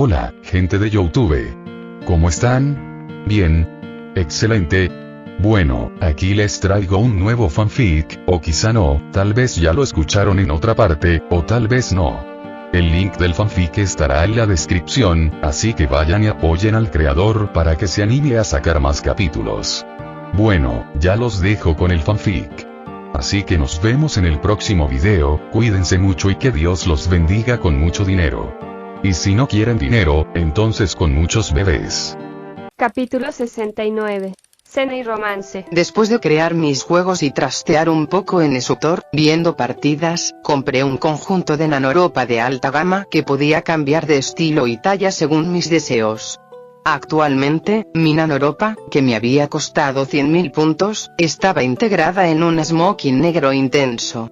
Hola, gente de YouTube. ¿Cómo están? Bien. Excelente. Bueno, aquí les traigo un nuevo fanfic, o quizá no, tal vez ya lo escucharon en otra parte, o tal vez no. El link del fanfic estará en la descripción, así que vayan y apoyen al creador para que se anime a sacar más capítulos. Bueno, ya los dejo con el fanfic. Así que nos vemos en el próximo video, cuídense mucho y que Dios los bendiga con mucho dinero. Y si no quieren dinero, entonces con muchos bebés. Capítulo 69. Cena y romance. Después de crear mis juegos y trastear un poco en Esutor, viendo partidas, compré un conjunto de nanoropa de alta gama que podía cambiar de estilo y talla según mis deseos. Actualmente, mi nanoropa, que me había costado 100.000 puntos, estaba integrada en un smoking negro intenso.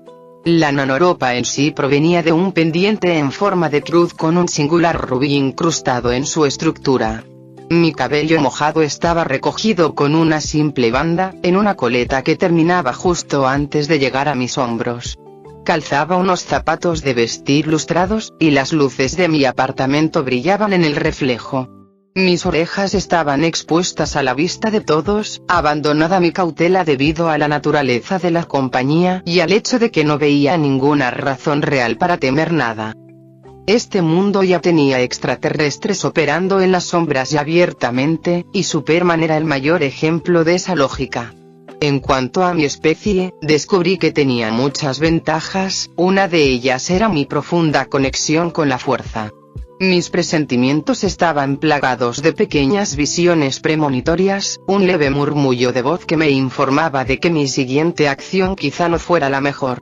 La nanoropa en sí provenía de un pendiente en forma de cruz con un singular rubí incrustado en su estructura. Mi cabello mojado estaba recogido con una simple banda, en una coleta que terminaba justo antes de llegar a mis hombros. Calzaba unos zapatos de vestir lustrados, y las luces de mi apartamento brillaban en el reflejo. Mis orejas estaban expuestas a la vista de todos, abandonada mi cautela debido a la naturaleza de la compañía y al hecho de que no veía ninguna razón real para temer nada. Este mundo ya tenía extraterrestres operando en las sombras y abiertamente, y Superman era el mayor ejemplo de esa lógica. En cuanto a mi especie, descubrí que tenía muchas ventajas, una de ellas era mi profunda conexión con la fuerza. Mis presentimientos estaban plagados de pequeñas visiones premonitorias, un leve murmullo de voz que me informaba de que mi siguiente acción quizá no fuera la mejor.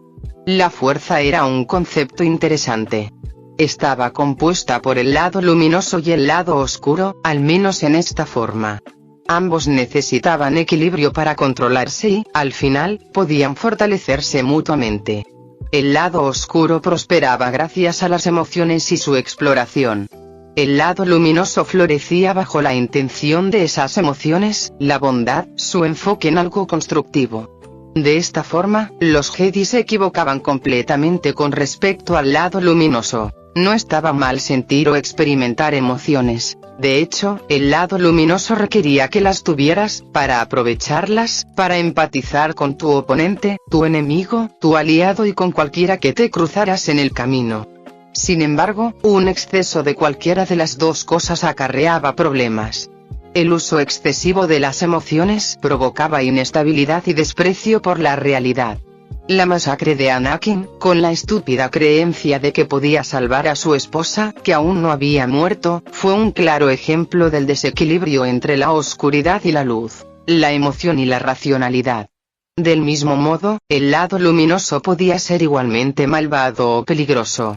La fuerza era un concepto interesante. Estaba compuesta por el lado luminoso y el lado oscuro, al menos en esta forma. Ambos necesitaban equilibrio para controlarse y, al final, podían fortalecerse mutuamente. El lado oscuro prosperaba gracias a las emociones y su exploración. El lado luminoso florecía bajo la intención de esas emociones, la bondad, su enfoque en algo constructivo. De esta forma, los Jedi se equivocaban completamente con respecto al lado luminoso. No estaba mal sentir o experimentar emociones. De hecho, el lado luminoso requería que las tuvieras, para aprovecharlas, para empatizar con tu oponente, tu enemigo, tu aliado y con cualquiera que te cruzaras en el camino. Sin embargo, un exceso de cualquiera de las dos cosas acarreaba problemas. El uso excesivo de las emociones provocaba inestabilidad y desprecio por la realidad. La masacre de Anakin, con la estúpida creencia de que podía salvar a su esposa, que aún no había muerto, fue un claro ejemplo del desequilibrio entre la oscuridad y la luz, la emoción y la racionalidad. Del mismo modo, el lado luminoso podía ser igualmente malvado o peligroso.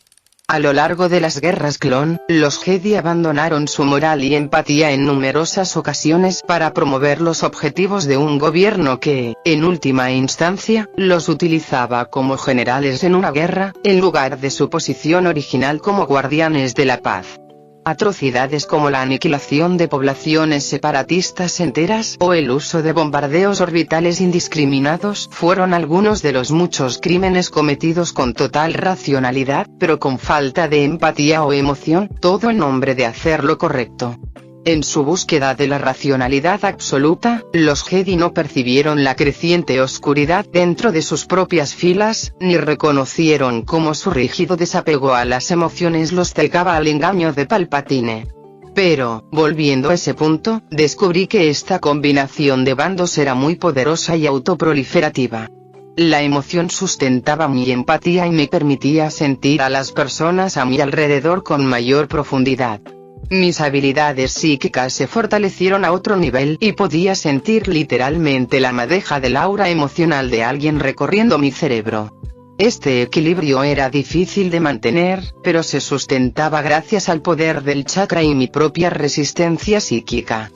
A lo largo de las guerras clon, los Jedi abandonaron su moral y empatía en numerosas ocasiones para promover los objetivos de un gobierno que, en última instancia, los utilizaba como generales en una guerra, en lugar de su posición original como guardianes de la paz. Atrocidades como la aniquilación de poblaciones separatistas enteras o el uso de bombardeos orbitales indiscriminados fueron algunos de los muchos crímenes cometidos con total racionalidad, pero con falta de empatía o emoción, todo en nombre de hacer lo correcto. En su búsqueda de la racionalidad absoluta, los Jedi no percibieron la creciente oscuridad dentro de sus propias filas, ni reconocieron cómo su rígido desapego a las emociones los cegaba al engaño de Palpatine. Pero, volviendo a ese punto, descubrí que esta combinación de bandos era muy poderosa y autoproliferativa. La emoción sustentaba mi empatía y me permitía sentir a las personas a mi alrededor con mayor profundidad. Mis habilidades psíquicas se fortalecieron a otro nivel y podía sentir literalmente la madeja del aura emocional de alguien recorriendo mi cerebro. Este equilibrio era difícil de mantener, pero se sustentaba gracias al poder del chakra y mi propia resistencia psíquica.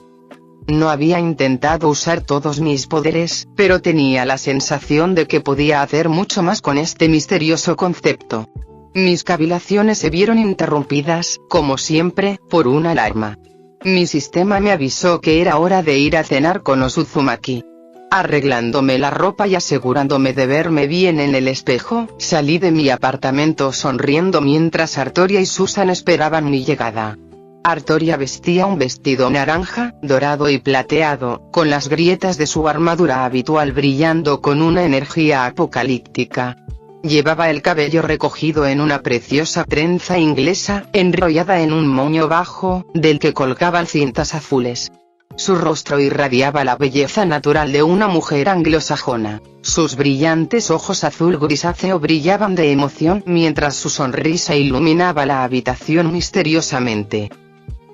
No había intentado usar todos mis poderes, pero tenía la sensación de que podía hacer mucho más con este misterioso concepto. Mis cavilaciones se vieron interrumpidas, como siempre, por una alarma. Mi sistema me avisó que era hora de ir a cenar con los Uzumaki. Arreglándome la ropa y asegurándome de verme bien en el espejo, salí de mi apartamento sonriendo mientras Artoria y Susan esperaban mi llegada. Artoria vestía un vestido naranja, dorado y plateado, con las grietas de su armadura habitual brillando con una energía apocalíptica. Llevaba el cabello recogido en una preciosa trenza inglesa, enrollada en un moño bajo, del que colgaban cintas azules. Su rostro irradiaba la belleza natural de una mujer anglosajona. Sus brillantes ojos azul grisáceo brillaban de emoción mientras su sonrisa iluminaba la habitación misteriosamente.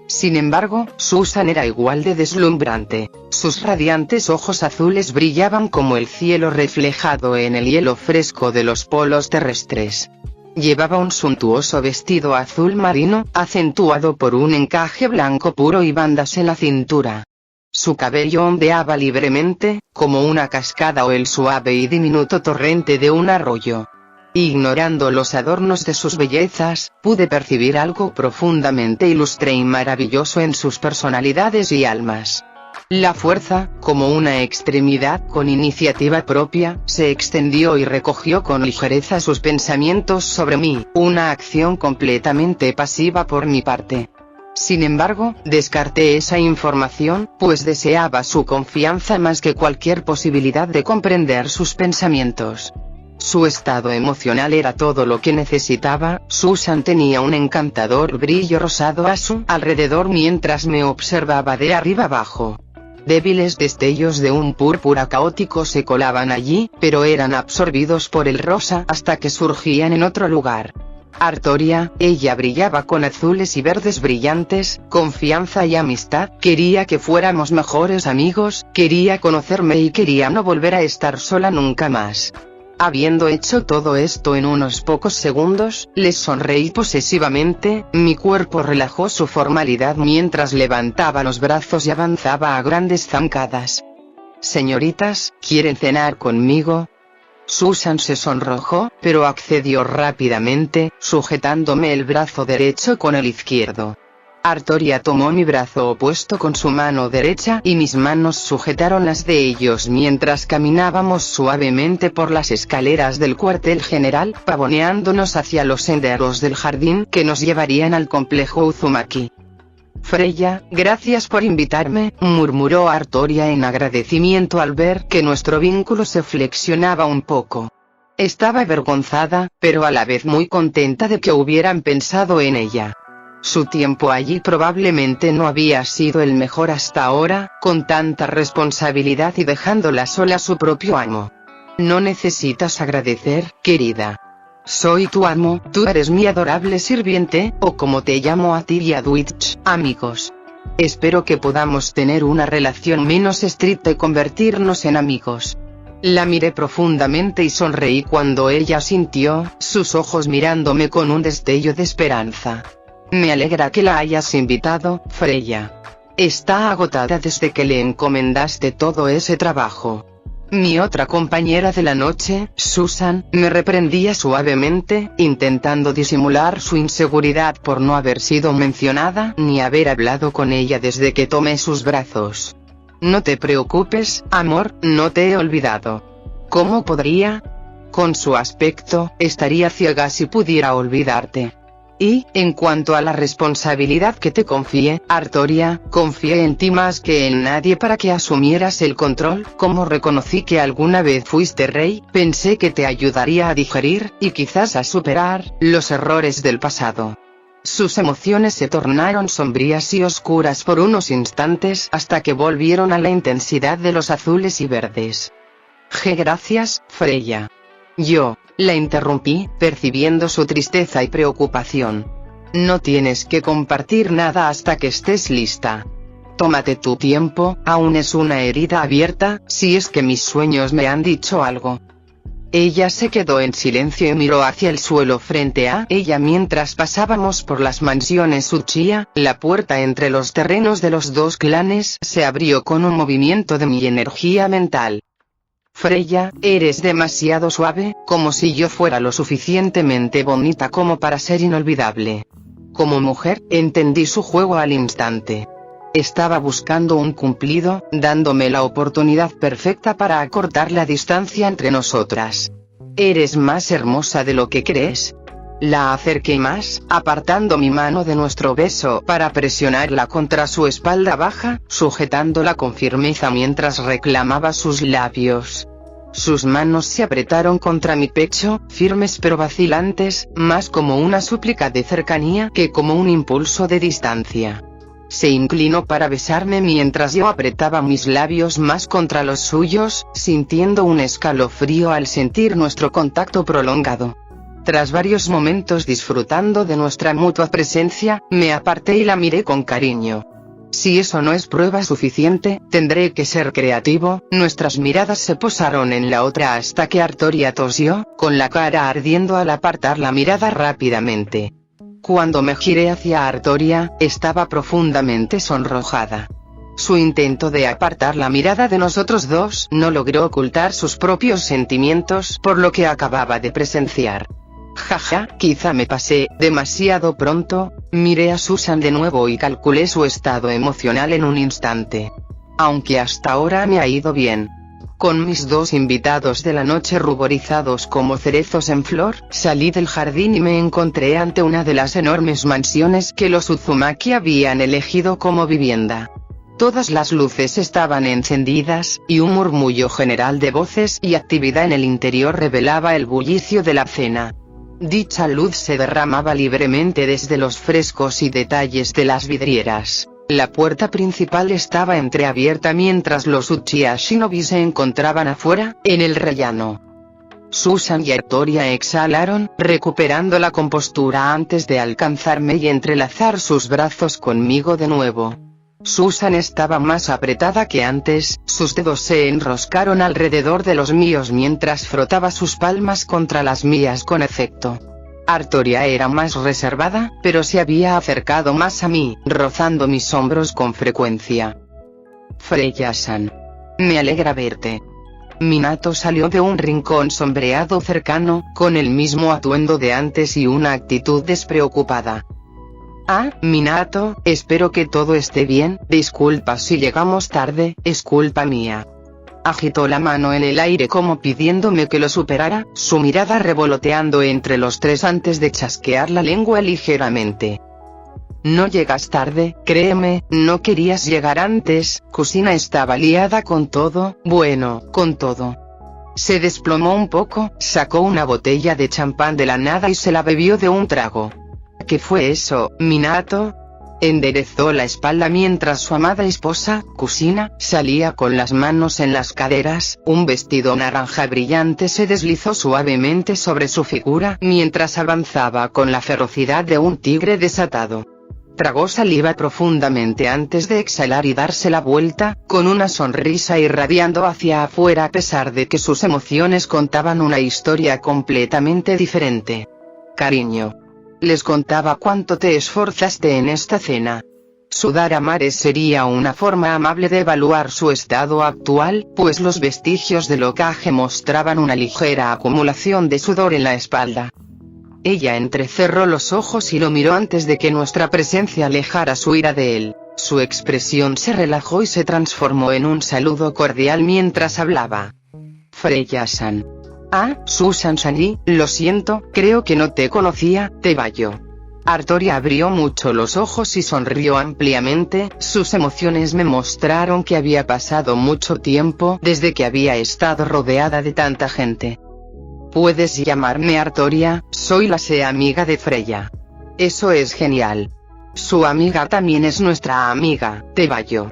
Sin embargo, Susan era igual de deslumbrante. Sus radiantes ojos azules brillaban como el cielo reflejado en el hielo fresco de los polos terrestres. Llevaba un suntuoso vestido azul marino, acentuado por un encaje blanco puro y bandas en la cintura. Su cabello ondeaba libremente, como una cascada o el suave y diminuto torrente de un arroyo. Ignorando los adornos de sus bellezas, pude percibir algo profundamente ilustre y maravilloso en sus personalidades y almas. La fuerza, como una extremidad con iniciativa propia, se extendió y recogió con ligereza sus pensamientos sobre mí, una acción completamente pasiva por mi parte. Sin embargo, descarté esa información, pues deseaba su confianza más que cualquier posibilidad de comprender sus pensamientos. Su estado emocional era todo lo que necesitaba. Susan tenía un encantador brillo rosado a su alrededor mientras me observaba de arriba abajo. Débiles destellos de un púrpura caótico se colaban allí, pero eran absorbidos por el rosa hasta que surgían en otro lugar. Artoria, ella brillaba con azules y verdes brillantes, confianza y amistad, quería que fuéramos mejores amigos, quería conocerme y quería no volver a estar sola nunca más. Habiendo hecho todo esto en unos pocos segundos, le sonreí posesivamente, mi cuerpo relajó su formalidad mientras levantaba los brazos y avanzaba a grandes zancadas. «Señoritas, ¿quieren cenar conmigo?» Susan se sonrojó, pero accedió rápidamente, sujetándome el brazo derecho con el izquierdo. Artoria tomó mi brazo opuesto con su mano derecha y mis manos sujetaron las de ellos mientras caminábamos suavemente por las escaleras del cuartel general, pavoneándonos hacia los senderos del jardín que nos llevarían al complejo Uzumaki. «Freya, gracias por invitarme», murmuró Artoria en agradecimiento al ver que nuestro vínculo se flexionaba un poco. Estaba avergonzada, pero a la vez muy contenta de que hubieran pensado en ella. Su tiempo allí probablemente no había sido el mejor hasta ahora, con tanta responsabilidad y dejándola sola a su propio amo. «No necesitas agradecer, querida. Soy tu amo, tú eres mi adorable sirviente, o como te llamo a ti y a Dwight, amigos. Espero que podamos tener una relación menos estricta y convertirnos en amigos». La miré profundamente y sonreí cuando ella asintió, sus ojos mirándome con un destello de esperanza. «Me alegra que la hayas invitado, Freya. Está agotada desde que le encomendaste todo ese trabajo». Mi otra compañera de la noche, Susan, me reprendía suavemente, intentando disimular su inseguridad por no haber sido mencionada ni haber hablado con ella desde que tomé sus brazos. «No te preocupes, amor, no te he olvidado». «¿Cómo podría? Con su aspecto, estaría ciega si pudiera olvidarte. Y, en cuanto a la responsabilidad que te confié, Artoria, confié en ti más que en nadie para que asumieras el control. Como reconocí que alguna vez fuiste rey, pensé que te ayudaría a digerir, y quizás a superar, los errores del pasado». Sus emociones se tornaron sombrías y oscuras por unos instantes hasta que volvieron a la intensidad de los azules y verdes. «Gracias, Freya». Yo la interrumpí, percibiendo su tristeza y preocupación. «No tienes que compartir nada hasta que estés lista. Tómate tu tiempo, aún es una herida abierta, si es que mis sueños me han dicho algo». Ella se quedó en silencio y miró hacia el suelo frente a ella mientras pasábamos por las mansiones Uchiha. La puerta entre los terrenos de los dos clanes se abrió con un movimiento de mi energía mental. «Freya, eres demasiado suave, como si yo fuera lo suficientemente bonita como para ser inolvidable». Como mujer, entendí su juego al instante. Estaba buscando un cumplido, dándome la oportunidad perfecta para acortar la distancia entre nosotras. «¿Eres más hermosa de lo que crees?». La acerqué más, apartando mi mano de nuestro beso para presionarla contra su espalda baja, sujetándola con firmeza mientras reclamaba sus labios. Sus manos se apretaron contra mi pecho, firmes pero vacilantes, más como una súplica de cercanía que como un impulso de distancia. Se inclinó para besarme mientras yo apretaba mis labios más contra los suyos, sintiendo un escalofrío al sentir nuestro contacto prolongado. Tras varios momentos disfrutando de nuestra mutua presencia, me aparté y la miré con cariño. Si eso no es prueba suficiente, tendré que ser creativo. Nuestras miradas se posaron en la otra hasta que Artoria tosió, con la cara ardiendo al apartar la mirada rápidamente. Cuando me giré hacia Artoria, estaba profundamente sonrojada. Su intento de apartar la mirada de nosotros dos no logró ocultar sus propios sentimientos por lo que acababa de presenciar. Jaja, quizá me pasé demasiado pronto. Miré a Susan de nuevo y calculé su estado emocional en un instante. Aunque hasta ahora me ha ido bien. Con mis dos invitados de la noche ruborizados como cerezos en flor, salí del jardín y me encontré ante una de las enormes mansiones que los Uzumaki habían elegido como vivienda. Todas las luces estaban encendidas, y un murmullo general de voces y actividad en el interior revelaba el bullicio de la cena. Dicha luz se derramaba libremente desde los frescos y detalles de las vidrieras. La puerta principal estaba entreabierta mientras los Uchiha Shinobi se encontraban afuera, en el rellano. Susan y Artoria exhalaron, recuperando la compostura antes de alcanzarme y entrelazar sus brazos conmigo de nuevo. Susan estaba más apretada que antes, sus dedos se enroscaron alrededor de los míos mientras frotaba sus palmas contra las mías con afecto. Artoria era más reservada, pero se había acercado más a mí, rozando mis hombros con frecuencia. Freya-san. Me alegra verte. Minato salió de un rincón sombreado cercano, con el mismo atuendo de antes y una actitud despreocupada. Ah, Minato, espero que todo esté bien. Disculpa si llegamos tarde, es culpa mía. Agitó la mano en el aire como pidiéndome que lo superara, su mirada revoloteando entre los tres antes de chasquear la lengua ligeramente. No llegas tarde, créeme, no querías llegar antes. Kusina estaba liada con todo, bueno, con todo. Se desplomó un poco, sacó una botella de champán de la nada y se la bebió de un trago. ¿Qué fue eso, Minato? Enderezó la espalda mientras su amada esposa, Kusina, salía con las manos en las caderas. Un vestido naranja brillante se deslizó suavemente sobre su figura mientras avanzaba con la ferocidad de un tigre desatado. Tragó saliva profundamente antes de exhalar y darse la vuelta, con una sonrisa irradiando hacia afuera a pesar de que sus emociones contaban una historia completamente diferente. Cariño. Les contaba cuánto te esforzaste en esta cena. Sudar a mares sería una forma amable de evaluar su estado actual, pues los vestigios del ocaje mostraban una ligera acumulación de sudor en la espalda. Ella entrecerró los ojos y lo miró antes de que nuestra presencia alejara su ira de él. Su expresión se relajó y se transformó en un saludo cordial mientras hablaba. Freya-san. Ah, Susan-san, lo siento, creo que no te conocía, te vallo. Artoria abrió mucho los ojos y sonrió ampliamente, sus emociones me mostraron que había pasado mucho tiempo desde que había estado rodeada de tanta gente. Puedes llamarme Artoria, soy la amiga de Freya. Eso es genial. Su amiga también es nuestra amiga, te vallo.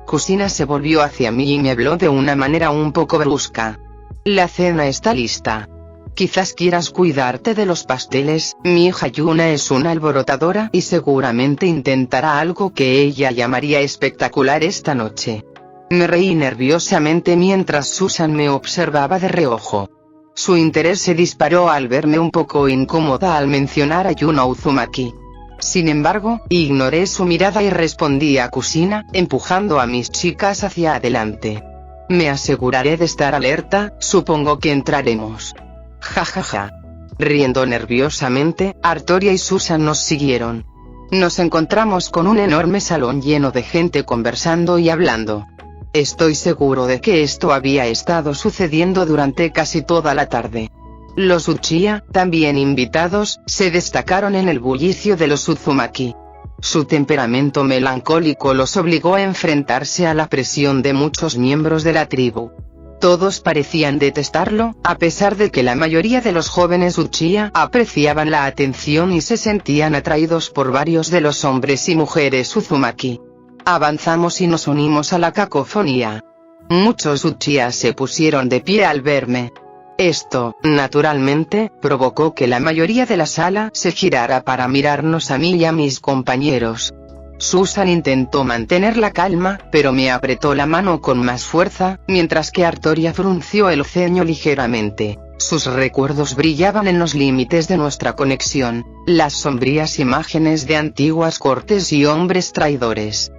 Kusina se volvió hacia mí y me habló de una manera un poco brusca. La cena está lista. Quizás quieras cuidarte de los pasteles, mi hija Yuna es una alborotadora y seguramente intentará algo que ella llamaría espectacular esta noche. Me reí nerviosamente mientras Susan me observaba de reojo. Su interés se disparó al verme un poco incómoda al mencionar a Yuna Uzumaki. Sin embargo, ignoré su mirada y respondí a Kusina, empujando a mis chicas hacia adelante. Me aseguraré de estar alerta, supongo que entraremos. Jajaja. Riendo nerviosamente, Artoria y Susan nos siguieron. Nos encontramos con un enorme salón lleno de gente conversando y hablando. Estoy seguro de que esto había estado sucediendo durante casi toda la tarde. Los Uchiha, también invitados, se destacaron en el bullicio de los Uzumaki. Su temperamento melancólico los obligó a enfrentarse a la presión de muchos miembros de la tribu. Todos parecían detestarlo, a pesar de que la mayoría de los jóvenes Uchiha apreciaban la atención y se sentían atraídos por varios de los hombres y mujeres Uzumaki. Avanzamos y nos unimos a la cacofonía. Muchos Uchiha se pusieron de pie al verme. Esto, naturalmente, provocó que la mayoría de la sala se girara para mirarnos a mí y a mis compañeros. Susan intentó mantener la calma, pero me apretó la mano con más fuerza, mientras que Artoria frunció el ceño ligeramente. Sus recuerdos brillaban en los límites de nuestra conexión, las sombrías imágenes de antiguas cortes y hombres traidores.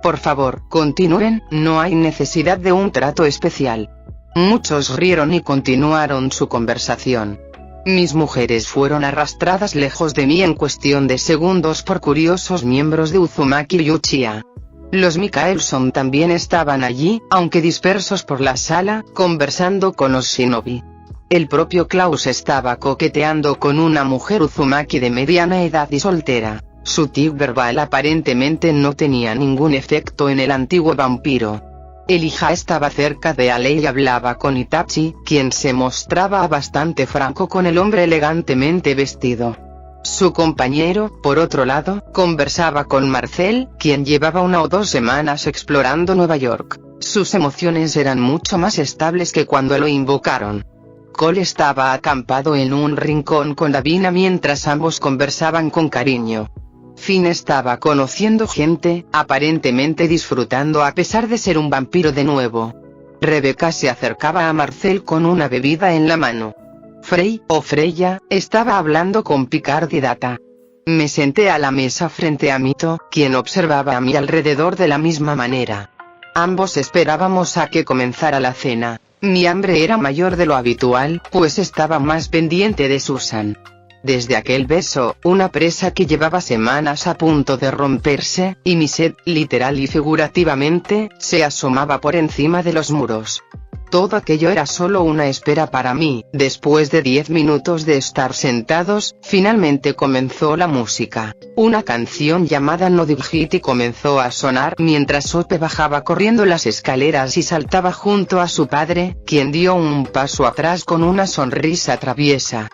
Por favor, continúen, no hay necesidad de un trato especial. Muchos rieron y continuaron su conversación. Mis mujeres fueron arrastradas lejos de mí en cuestión de segundos por curiosos miembros de Uzumaki y Uchiha. Los Mikaelson también estaban allí, aunque dispersos por la sala, conversando con los shinobi. El propio Klaus estaba coqueteando con una mujer Uzumaki de mediana edad y soltera. Su tic verbal aparentemente no tenía ningún efecto en el antiguo vampiro. Elijah estaba cerca de Ale y hablaba con Itachi, quien se mostraba bastante franco con el hombre elegantemente vestido. Su compañero, por otro lado, conversaba con Marcel, quien llevaba 1 o 2 semanas explorando Nueva York. Sus emociones eran mucho más estables que cuando lo invocaron. Cole estaba acampado en un rincón con Davina mientras ambos conversaban con cariño. Finn estaba conociendo gente, aparentemente disfrutando a pesar de ser un vampiro de nuevo. Rebecca se acercaba a Marcel con una bebida en la mano. Frey, o Freya, estaba hablando con Picard y Data. Me senté a la mesa frente a Mito, quien observaba a mi alrededor de la misma manera. Ambos esperábamos a que comenzara la cena. Mi hambre era mayor de lo habitual, pues estaba más pendiente de Susan. Desde aquel beso, una presa que llevaba semanas a punto de romperse, y mi sed, literal y figurativamente, se asomaba por encima de los muros. Todo aquello era solo una espera para mí. Después de 10 minutos de estar sentados, finalmente comenzó la música. Una canción llamada No Digit comenzó a sonar mientras Sope bajaba corriendo las escaleras y saltaba junto a su padre, quien dio un paso atrás con una sonrisa traviesa.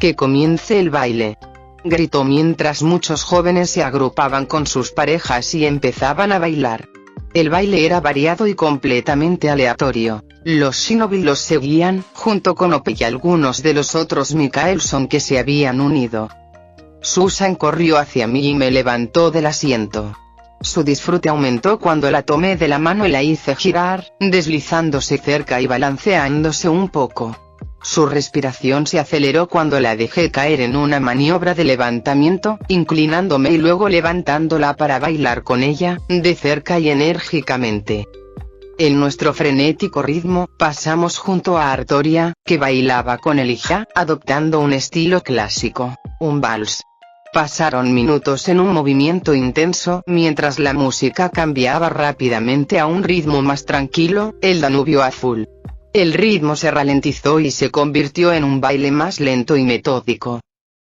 «Que comience el baile», gritó mientras muchos jóvenes se agrupaban con sus parejas y empezaban a bailar. El baile era variado y completamente aleatorio. Los shinobi los seguían, junto con Ope y algunos de los otros Mikaelson que se habían unido. Susan corrió hacia mí y me levantó del asiento. Su disfrute aumentó cuando la tomé de la mano y la hice girar, deslizándose cerca y balanceándose un poco. Su respiración se aceleró cuando la dejé caer en una maniobra de levantamiento, inclinándome y luego levantándola para bailar con ella, de cerca y enérgicamente. En nuestro frenético ritmo, pasamos junto a Artoria, que bailaba con Elijah, adoptando un estilo clásico, un vals. Pasaron minutos en un movimiento intenso, mientras la música cambiaba rápidamente a un ritmo más tranquilo, el Danubio azul. El ritmo se ralentizó y se convirtió en un baile más lento y metódico.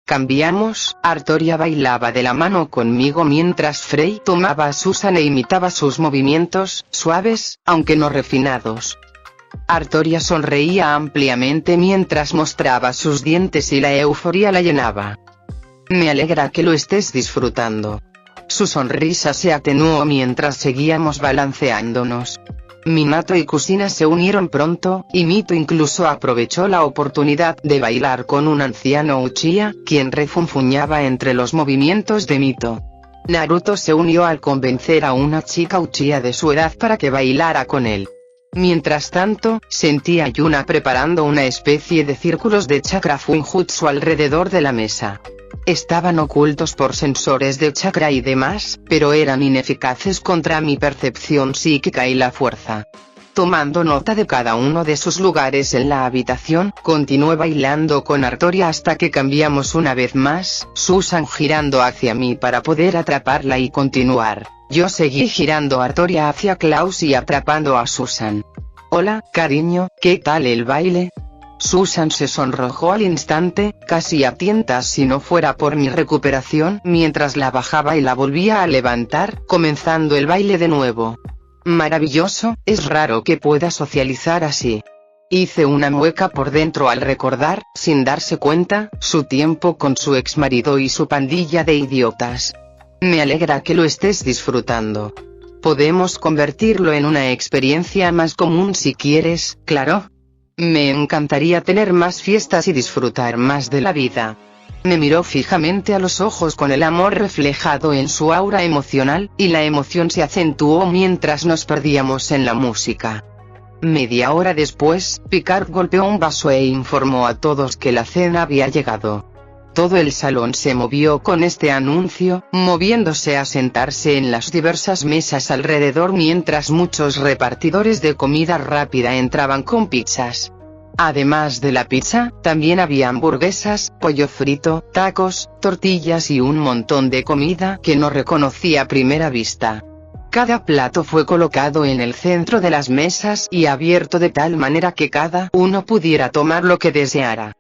Cambiamos, Artoria bailaba de la mano conmigo mientras Frey tomaba a Susan e imitaba sus movimientos, suaves, aunque no refinados. Artoria sonreía ampliamente mientras mostraba sus dientes y la euforia la llenaba. Me alegra que lo estés disfrutando. Su sonrisa se atenuó mientras seguíamos balanceándonos. Minato y Kusina se unieron pronto, y Mito incluso aprovechó la oportunidad de bailar con un anciano Uchiha, quien refunfuñaba entre los movimientos de Mito. Naruto se unió al convencer a una chica Uchiha de su edad para que bailara con él. Mientras tanto, sentí a Yuna preparando una especie de círculos de chakra Funjutsu alrededor de la mesa. Estaban ocultos por sensores de chakra y demás, pero eran ineficaces contra mi percepción psíquica y la fuerza. Tomando nota de cada uno de sus lugares en la habitación, continué bailando con Artoria hasta que cambiamos una vez más, Susan girando hacia mí para poder atraparla y continuar. Yo seguí girando a Artoria hacia Klaus y atrapando a Susan. «Hola, cariño, ¿qué tal el baile?» Susan se sonrojó al instante, casi a tientas si no fuera por mi recuperación, mientras la bajaba y la volvía a levantar, comenzando el baile de nuevo. Maravilloso, es raro que pueda socializar así. Hice una mueca por dentro al recordar, sin darse cuenta, su tiempo con su exmarido y su pandilla de idiotas. Me alegra que lo estés disfrutando. Podemos convertirlo en una experiencia más común si quieres, claro. Me encantaría tener más fiestas y disfrutar más de la vida. Me miró fijamente a los ojos con el amor reflejado en su aura emocional, y la emoción se acentuó mientras nos perdíamos en la música. Media hora después, Picard golpeó un vaso e informó a todos que la cena había llegado. Todo el salón se movió con este anuncio, moviéndose a sentarse en las diversas mesas alrededor mientras muchos repartidores de comida rápida entraban con pizzas. Además de la pizza, también había hamburguesas, pollo frito, tacos, tortillas y un montón de comida que no reconocí a primera vista. Cada plato fue colocado en el centro de las mesas y abierto de tal manera que cada uno pudiera tomar lo que deseara.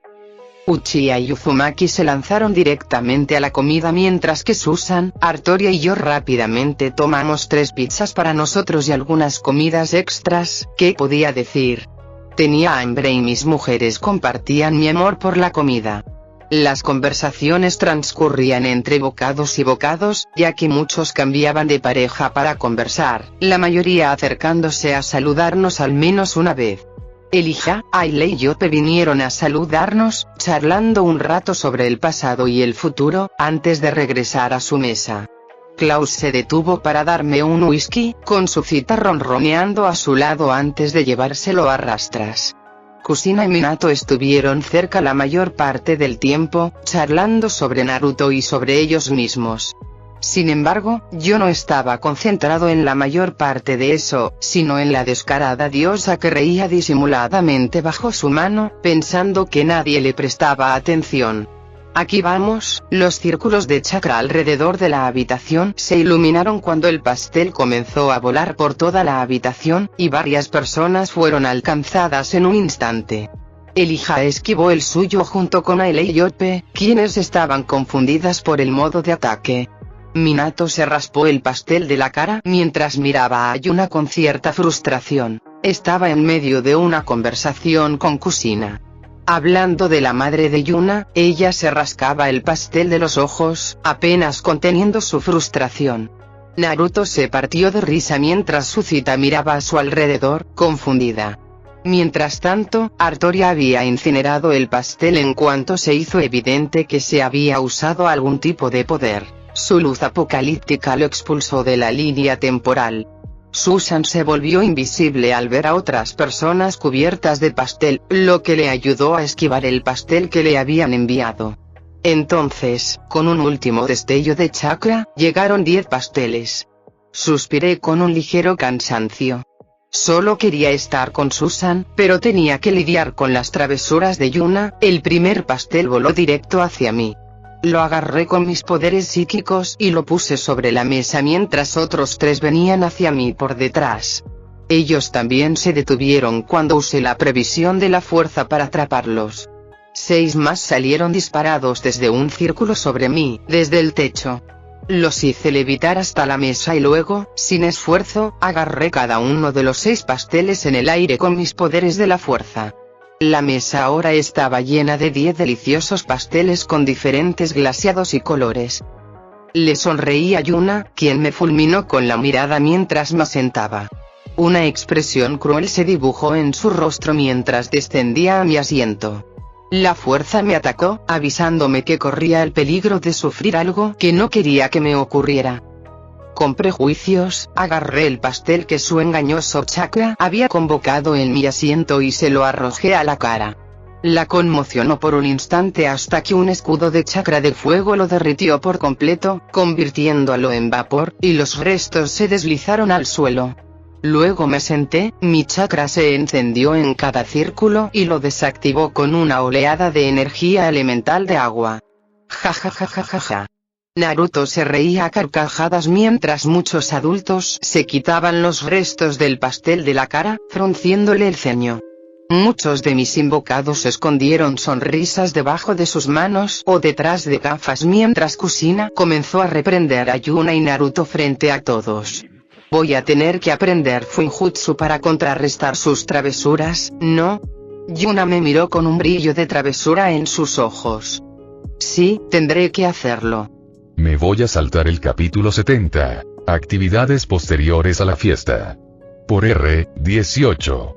Uchiha y Uzumaki se lanzaron directamente a la comida mientras que Susan, Artoria y yo rápidamente tomamos 3 pizzas para nosotros y algunas comidas extras. ¿Qué podía decir? Tenía hambre y mis mujeres compartían mi amor por la comida. Las conversaciones transcurrían entre bocados y bocados, ya que muchos cambiaban de pareja para conversar, la mayoría acercándose a saludarnos al menos una vez. Elijah, Ailey y Yope vinieron a saludarnos, charlando un rato sobre el pasado y el futuro, antes de regresar a su mesa. Klaus se detuvo para darme un whisky, con su cita ronroneando a su lado antes de llevárselo a rastras. Kusina y Minato estuvieron cerca la mayor parte del tiempo, charlando sobre Naruto y sobre ellos mismos. Sin embargo, yo no estaba concentrado en la mayor parte de eso, sino en la descarada diosa que reía disimuladamente bajo su mano, pensando que nadie le prestaba atención. Aquí vamos. Los círculos de chakra alrededor de la habitación se iluminaron cuando el pastel comenzó a volar por toda la habitación, y varias personas fueron alcanzadas en un instante. Elijah esquivó el suyo junto con Ailey y Yope, quienes estaban confundidas por el modo de ataque. Minato se raspó el pastel de la cara mientras miraba a Yuna con cierta frustración. Estaba en medio de una conversación con Kusina. Hablando de la madre de Yuna, ella se rascaba el pastel de los ojos, apenas conteniendo su frustración. Naruto se partió de risa mientras Sucita miraba a su alrededor, confundida. Mientras tanto, Artoria había incinerado el pastel en cuanto se hizo evidente que se había usado algún tipo de poder. Su luz apocalíptica lo expulsó de la línea temporal. Susan se volvió invisible al ver a otras personas cubiertas de pastel, lo que le ayudó a esquivar el pastel que le habían enviado. Entonces, con un último destello de chakra, llegaron 10 pasteles. Suspiré con un ligero cansancio. Solo quería estar con Susan, pero tenía que lidiar con las travesuras de Yuna. El primer pastel voló directo hacia mí. Lo agarré con mis poderes psíquicos y lo puse sobre la mesa mientras otros 3 venían hacia mí por detrás. Ellos también se detuvieron cuando usé la previsión de la fuerza para atraparlos. 6 más salieron disparados desde un círculo sobre mí, desde el techo. Los hice levitar hasta la mesa y luego, sin esfuerzo, agarré cada uno de los 6 pasteles en el aire con mis poderes de la fuerza. La mesa ahora estaba llena de 10 deliciosos pasteles con diferentes glaseados y colores. Le sonreí a Yuna, quien me fulminó con la mirada mientras me sentaba. Una expresión cruel se dibujó en su rostro mientras descendía a mi asiento. La fuerza me atacó, avisándome que corría el peligro de sufrir algo que no quería que me ocurriera. Con prejuicios, agarré el pastel que su engañoso chakra había convocado en mi asiento y se lo arrojé a la cara. La conmocionó por un instante hasta que un escudo de chakra de fuego lo derritió por completo, convirtiéndolo en vapor, y los restos se deslizaron al suelo. Luego me senté, mi chakra se encendió en cada círculo y lo desactivó con una oleada de energía elemental de agua. Ja ja ja ja ja ja. Naruto se reía a carcajadas mientras muchos adultos se quitaban los restos del pastel de la cara, frunciéndole el ceño. Muchos de mis invocados escondieron sonrisas debajo de sus manos o detrás de gafas mientras Kusina comenzó a reprender a Yuna y Naruto frente a todos. Voy a tener que aprender Fuinjutsu para contrarrestar sus travesuras, ¿no? Yuna me miró con un brillo de travesura en sus ojos. Sí, tendré que hacerlo. Me voy a saltar el capítulo 70. Actividades posteriores a la fiesta. Por R18.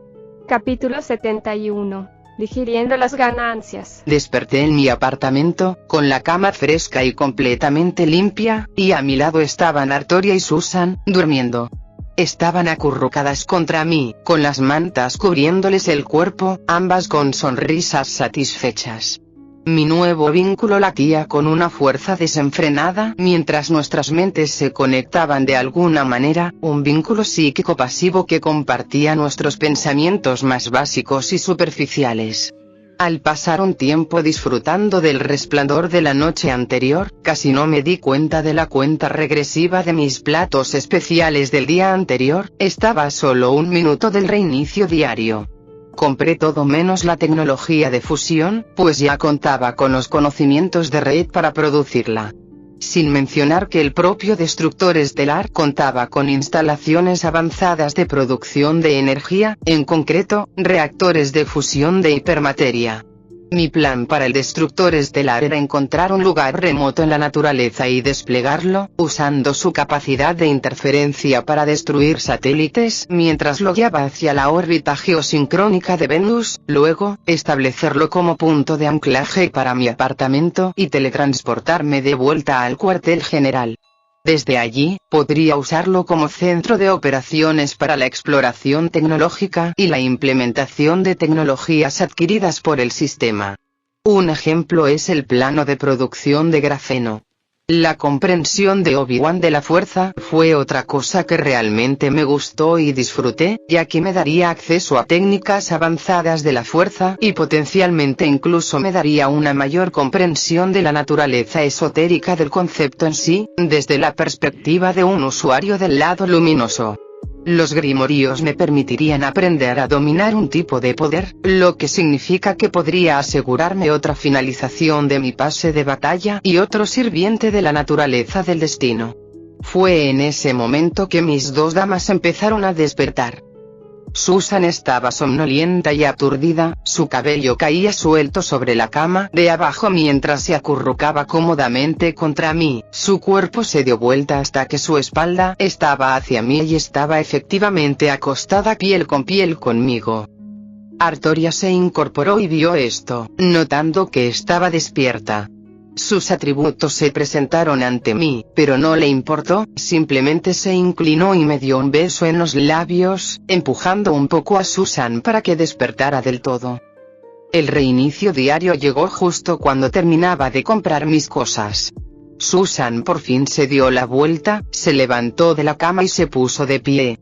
Capítulo 71. Digiriendo las ganancias. Desperté en mi apartamento, con la cama fresca y completamente limpia, y a mi lado estaban Artoria y Susan, durmiendo. Estaban acurrucadas contra mí, con las mantas cubriéndoles el cuerpo, ambas con sonrisas satisfechas. Mi nuevo vínculo latía con una fuerza desenfrenada mientras nuestras mentes se conectaban de alguna manera, un vínculo psíquico pasivo que compartía nuestros pensamientos más básicos y superficiales. Al pasar un tiempo disfrutando del resplandor de la noche anterior, casi no me di cuenta de la cuenta regresiva de mis platos especiales del día anterior, estaba a solo un minuto del reinicio diario. Compré todo menos la tecnología de fusión, pues ya contaba con los conocimientos de red para producirla. Sin mencionar que el propio destructor estelar contaba con instalaciones avanzadas de producción de energía, en concreto, reactores de fusión de hipermateria. Mi plan para el destructor estelar era encontrar un lugar remoto en la naturaleza y desplegarlo, usando su capacidad de interferencia para destruir satélites mientras lo guiaba hacia la órbita geosincrónica de Venus, luego, establecerlo como punto de anclaje para mi apartamento y teletransportarme de vuelta al cuartel general. Desde allí, podría usarlo como centro de operaciones para la exploración tecnológica y la implementación de tecnologías adquiridas por el sistema. Un ejemplo es el plano de producción de grafeno. La comprensión de Obi-Wan de la fuerza fue otra cosa que realmente me gustó y disfruté, ya que me daría acceso a técnicas avanzadas de la fuerza y potencialmente incluso me daría una mayor comprensión de la naturaleza esotérica del concepto en sí, desde la perspectiva de un usuario del lado luminoso. Los grimorios me permitirían aprender a dominar un tipo de poder, lo que significa que podría asegurarme otra finalización de mi pase de batalla y otro sirviente de la naturaleza del destino. Fue en ese momento que mis dos damas empezaron a despertar. Susan estaba somnolienta y aturdida, su cabello caía suelto sobre la cama de abajo mientras se acurrucaba cómodamente contra mí, su cuerpo se dio vuelta hasta que su espalda estaba hacia mí y estaba efectivamente acostada piel con piel conmigo. Artoria se incorporó y vio esto, notando que estaba despierta. Sus atributos se presentaron ante mí, pero no le importó, simplemente se inclinó y me dio un beso en los labios, empujando un poco a Susan para que despertara del todo. El reinicio diario llegó justo cuando terminaba de comprar mis cosas. Susan por fin se dio la vuelta, se levantó de la cama y se puso de pie.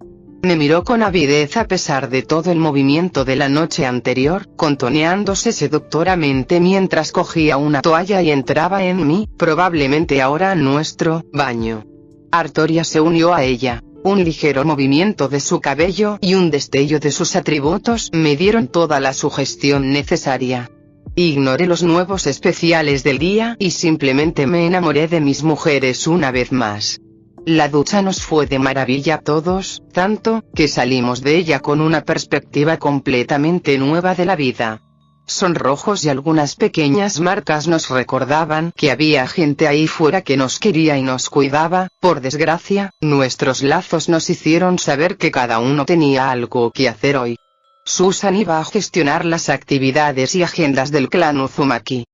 Me miró con avidez a pesar de todo el movimiento de la noche anterior, contoneándose seductoramente mientras cogía una toalla y entraba en mí, probablemente ahora nuestro baño. Artoria se unió a ella. Un ligero movimiento de su cabello y un destello de sus atributos me dieron toda la sugestión necesaria. Ignoré los nuevos especiales del día y simplemente me enamoré de mis mujeres una vez más. La ducha nos fue de maravilla a todos, tanto, que salimos de ella con una perspectiva completamente nueva de la vida. Sonrojos y algunas pequeñas marcas nos recordaban que había gente ahí fuera que nos quería y nos cuidaba. Por desgracia, nuestros lazos nos hicieron saber que cada uno tenía algo que hacer hoy. Susan iba a gestionar las actividades y agendas del clan Uzumaki.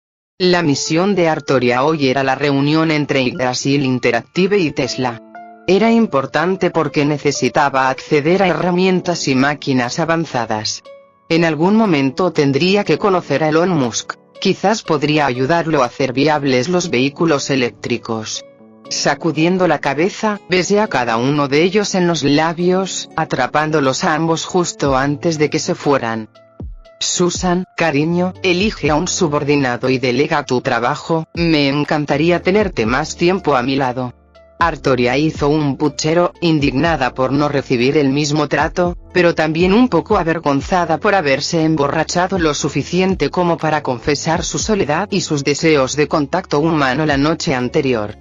La misión de Artoria hoy era la reunión entre Yggdrasil Interactive y Tesla. Era importante porque necesitaba acceder a herramientas y máquinas avanzadas. En algún momento tendría que conocer a Elon Musk, quizás podría ayudarlo a hacer viables los vehículos eléctricos. Sacudiendo la cabeza, besé a cada uno de ellos en los labios, atrapándolos a ambos justo antes de que se fueran. Susan, cariño, elige a un subordinado y delega tu trabajo, me encantaría tenerte más tiempo a mi lado. Artoria hizo un puchero, indignada por no recibir el mismo trato, pero también un poco avergonzada por haberse emborrachado lo suficiente como para confesar su soledad y sus deseos de contacto humano la noche anterior.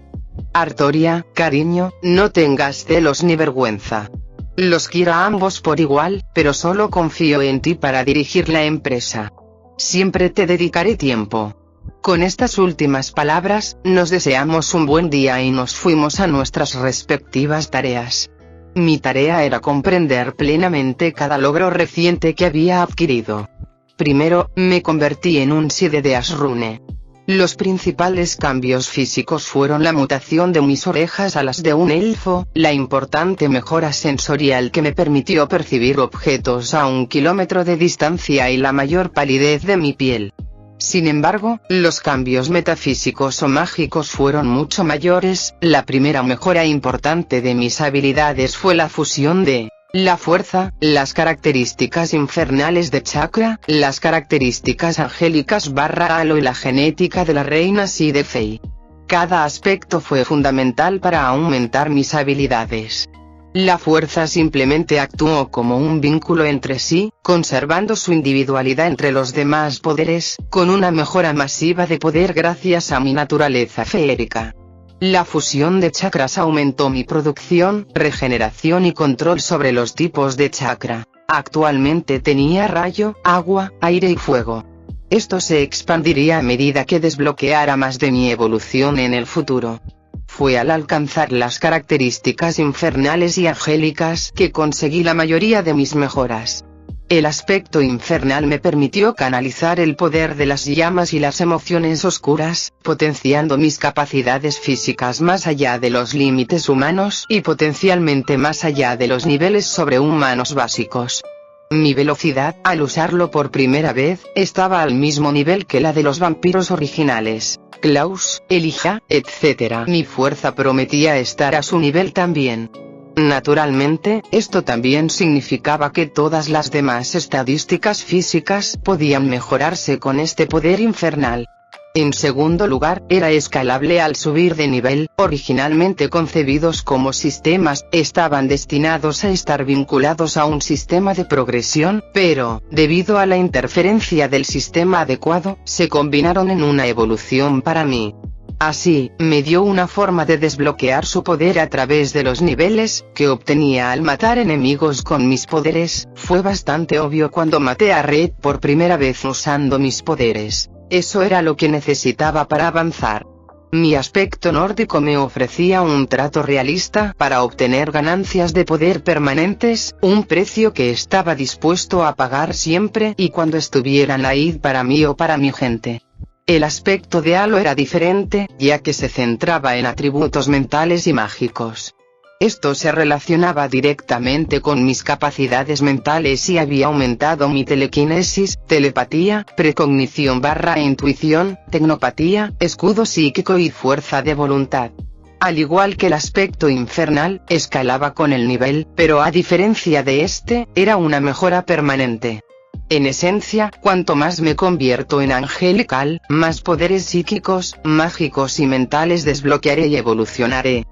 Artoria, cariño, no tengas celos ni vergüenza. Los quiero a ambos por igual, pero solo confío en ti para dirigir la empresa. Siempre te dedicaré tiempo. Con estas últimas palabras, nos deseamos un buen día y nos fuimos a nuestras respectivas tareas. Mi tarea era comprender plenamente cada logro reciente que había adquirido. Primero, me convertí en un Side de Asrune. Los principales cambios físicos fueron la mutación de mis orejas a las de un elfo, la importante mejora sensorial que me permitió percibir objetos a 1 kilómetro de distancia y la mayor palidez de mi piel. Sin embargo, los cambios metafísicos o mágicos fueron mucho mayores. La primera mejora importante de mis habilidades fue la fusión de la fuerza, las características infernales de chakra, las características angélicas /halo y la genética de la reina Side Fey. Cada aspecto fue fundamental para aumentar mis habilidades. La fuerza simplemente actuó como un vínculo entre sí, conservando su individualidad entre los demás poderes, con una mejora masiva de poder gracias a mi naturaleza feérica. La fusión de chakras aumentó mi producción, regeneración y control sobre los tipos de chakra. Actualmente tenía rayo, agua, aire y fuego. Esto se expandiría a medida que desbloqueara más de mi evolución en el futuro. Fue al alcanzar las características infernales y angélicas que conseguí la mayoría de mis mejoras. El aspecto infernal me permitió canalizar el poder de las llamas y las emociones oscuras, potenciando mis capacidades físicas más allá de los límites humanos y potencialmente más allá de los niveles sobrehumanos básicos. Mi velocidad, al usarlo por primera vez, estaba al mismo nivel que la de los vampiros originales. Klaus, Elijah, etc. Mi fuerza prometía estar a su nivel también. Naturalmente, esto también significaba que todas las demás estadísticas físicas podían mejorarse con este poder infernal. En segundo lugar, era escalable al subir de nivel. Originalmente concebidos como sistemas, estaban destinados a estar vinculados a un sistema de progresión, pero, debido a la interferencia del sistema adecuado, se combinaron en una evolución para mí. Así, me dio una forma de desbloquear su poder a través de los niveles que obtenía al matar enemigos con mis poderes. Fue bastante obvio cuando maté a Red por primera vez usando mis poderes. Eso era lo que necesitaba para avanzar. Mi aspecto nórdico me ofrecía un trato realista para obtener ganancias de poder permanentes, un precio que estaba dispuesto a pagar siempre y cuando estuviera ahí para mí o para mi gente. El aspecto de Halo era diferente, ya que se centraba en atributos mentales y mágicos. Esto se relacionaba directamente con mis capacidades mentales y había aumentado mi telequinesis, telepatía, precognición / intuición, tecnopatía, escudo psíquico y fuerza de voluntad. Al igual que el aspecto infernal, escalaba con el nivel, pero a diferencia de este, era una mejora permanente. En esencia, cuanto más me convierto en angelical, más poderes psíquicos, mágicos y mentales desbloquearé y evolucionaré.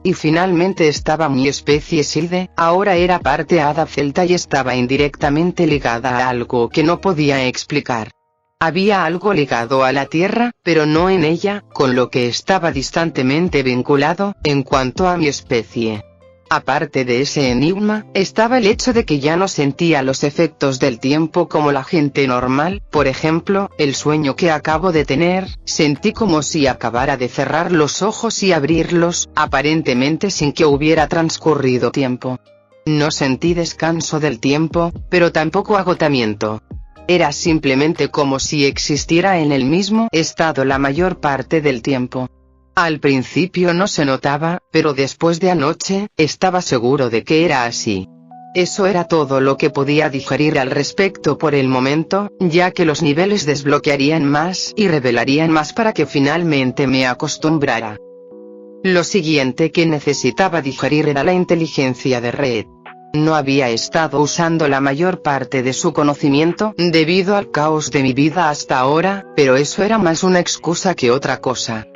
Y finalmente estaba mi especie Side, ahora era parte hada celta y estaba indirectamente ligada a algo que no podía explicar. Había algo ligado a la Tierra, pero no en ella, con lo que estaba distantemente vinculado, en cuanto a mi especie. Aparte de ese enigma, estaba el hecho de que ya no sentía los efectos del tiempo como la gente normal. Por ejemplo, el sueño que acabo de tener, sentí como si acabara de cerrar los ojos y abrirlos, aparentemente sin que hubiera transcurrido tiempo. No sentí descanso del tiempo, pero tampoco agotamiento. Era simplemente como si existiera en el mismo estado la mayor parte del tiempo. Al principio no se notaba, pero después de anoche, estaba seguro de que era así. Eso era todo lo que podía digerir al respecto por el momento, ya que los niveles desbloquearían más y revelarían más para que finalmente me acostumbrara. Lo siguiente que necesitaba digerir era la inteligencia de Red. No había estado usando la mayor parte de su conocimiento debido al caos de mi vida hasta ahora, pero eso era más una excusa que otra cosa.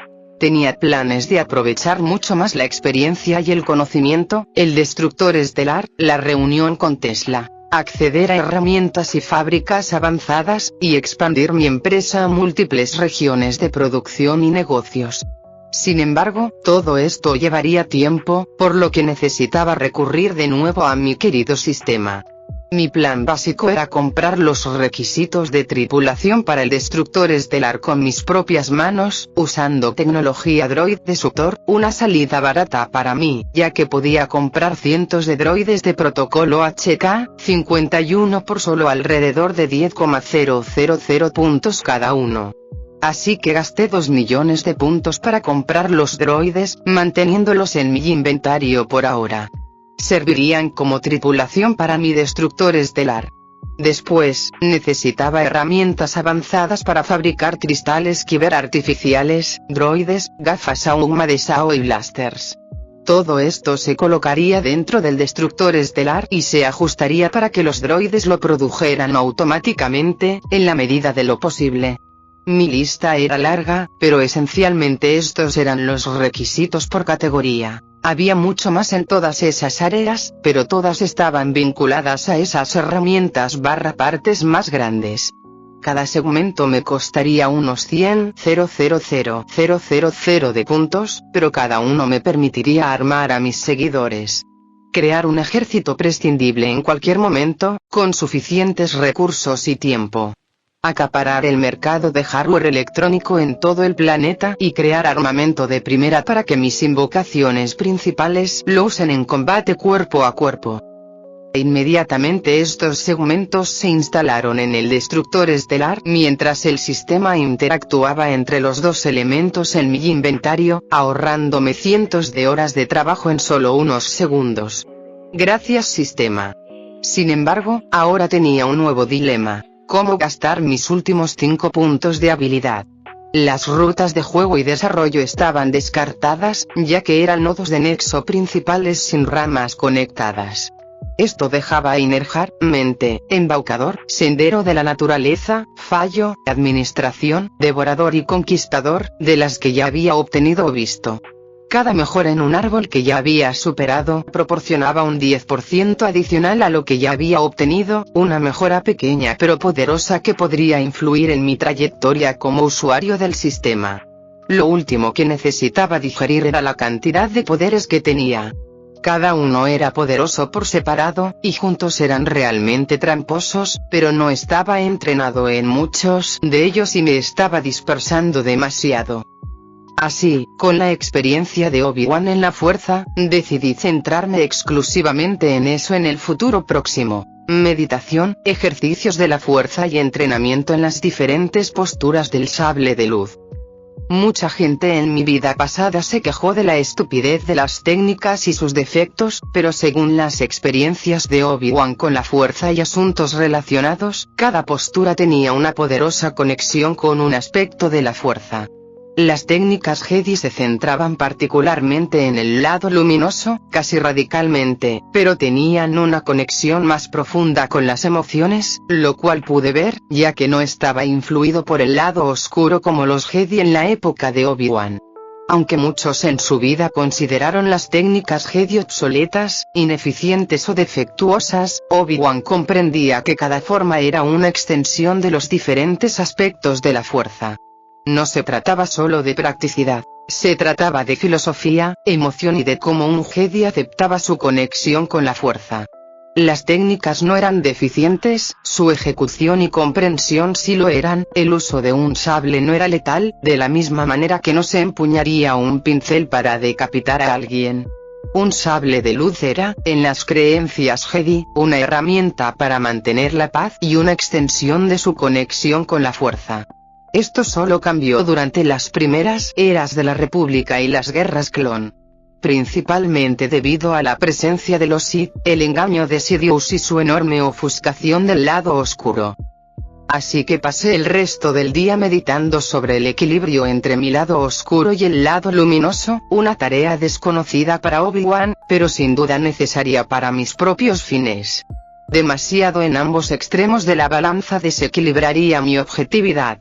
tenía planes de aprovechar mucho más la experiencia y el conocimiento, el destructor estelar, la reunión con Tesla, acceder a herramientas y fábricas avanzadas, y expandir mi empresa a múltiples regiones de producción y negocios. Sin embargo, todo esto llevaría tiempo, por lo que necesitaba recurrir de nuevo a mi querido sistema. Mi plan básico era comprar los requisitos de tripulación para el destructor estelar con mis propias manos, usando tecnología droid de Sutor, una salida barata para mí, ya que podía comprar cientos de droides de protocolo HK-51 por solo alrededor de 10,000 puntos cada uno. Así que gasté 2 millones de puntos para comprar los droides, manteniéndolos en mi inventario por ahora. Servirían como tripulación para mi destructor estelar. Después, necesitaba herramientas avanzadas para fabricar cristales Kyber artificiales, droides, gafas Auma de Sao y blasters. Todo esto se colocaría dentro del destructor estelar y se ajustaría para que los droides lo produjeran automáticamente, en la medida de lo posible. Mi lista era larga, pero esencialmente estos eran los requisitos por categoría. Había mucho más en todas esas áreas, pero todas estaban vinculadas a esas herramientas / partes más grandes. Cada segmento me costaría unos 100,000 de puntos, pero cada uno me permitiría armar a mis seguidores. Crear un ejército prescindible en cualquier momento, con suficientes recursos y tiempo. Acaparar el mercado de hardware electrónico en todo el planeta y crear armamento de primera para que mis invocaciones principales lo usen en combate cuerpo a cuerpo. Inmediatamente estos segmentos se instalaron en el destructor estelar mientras el sistema interactuaba entre los dos elementos en mi inventario, ahorrándome cientos de horas de trabajo en solo unos segundos. Gracias sistema. Sin embargo, ahora tenía un nuevo dilema. ¿Cómo gastar mis últimos 5 puntos de habilidad? Las rutas de juego y desarrollo estaban descartadas, ya que eran nodos de nexo principales sin ramas conectadas. Esto dejaba a Inerjar, Mente, Embaucador, Sendero de la Naturaleza, Fallo, Administración, Devorador y Conquistador, de las que ya había obtenido o visto. Cada mejora en un árbol que ya había superado proporcionaba un 10% adicional a lo que ya había obtenido, una mejora pequeña pero poderosa que podría influir en mi trayectoria como usuario del sistema. Lo último que necesitaba digerir era la cantidad de poderes que tenía. Cada uno era poderoso por separado, y juntos eran realmente tramposos, pero no estaba entrenado en muchos de ellos y me estaba dispersando demasiado. Así, con la experiencia de Obi-Wan en la fuerza, decidí centrarme exclusivamente en eso en el futuro próximo. Meditación, ejercicios de la fuerza y entrenamiento en las diferentes posturas del sable de luz. Mucha gente en mi vida pasada se quejó de la estupidez de las técnicas y sus defectos, pero según las experiencias de Obi-Wan con la fuerza y asuntos relacionados, cada postura tenía una poderosa conexión con un aspecto de la fuerza. Las técnicas Jedi se centraban particularmente en el lado luminoso, casi radicalmente, pero tenían una conexión más profunda con las emociones, lo cual pude ver, ya que no estaba influido por el lado oscuro como los Jedi en la época de Obi-Wan. Aunque muchos en su vida consideraron las técnicas Jedi obsoletas, ineficientes o defectuosas, Obi-Wan comprendía que cada forma era una extensión de los diferentes aspectos de la fuerza. No se trataba solo de practicidad, se trataba de filosofía, emoción y de cómo un Jedi aceptaba su conexión con la fuerza. Las técnicas no eran deficientes, su ejecución y comprensión sí lo eran, el uso de un sable no era letal, de la misma manera que no se empuñaría un pincel para decapitar a alguien. Un sable de luz era, en las creencias Jedi, una herramienta para mantener la paz y una extensión de su conexión con la fuerza. Esto solo cambió durante las primeras eras de la República y las guerras clon. Principalmente debido a la presencia de los Sith, el engaño de Sidious y su enorme ofuscación del lado oscuro. Así que pasé el resto del día meditando sobre el equilibrio entre mi lado oscuro y el lado luminoso, una tarea desconocida para Obi-Wan, pero sin duda necesaria para mis propios fines. Demasiado en ambos extremos de la balanza desequilibraría mi objetividad.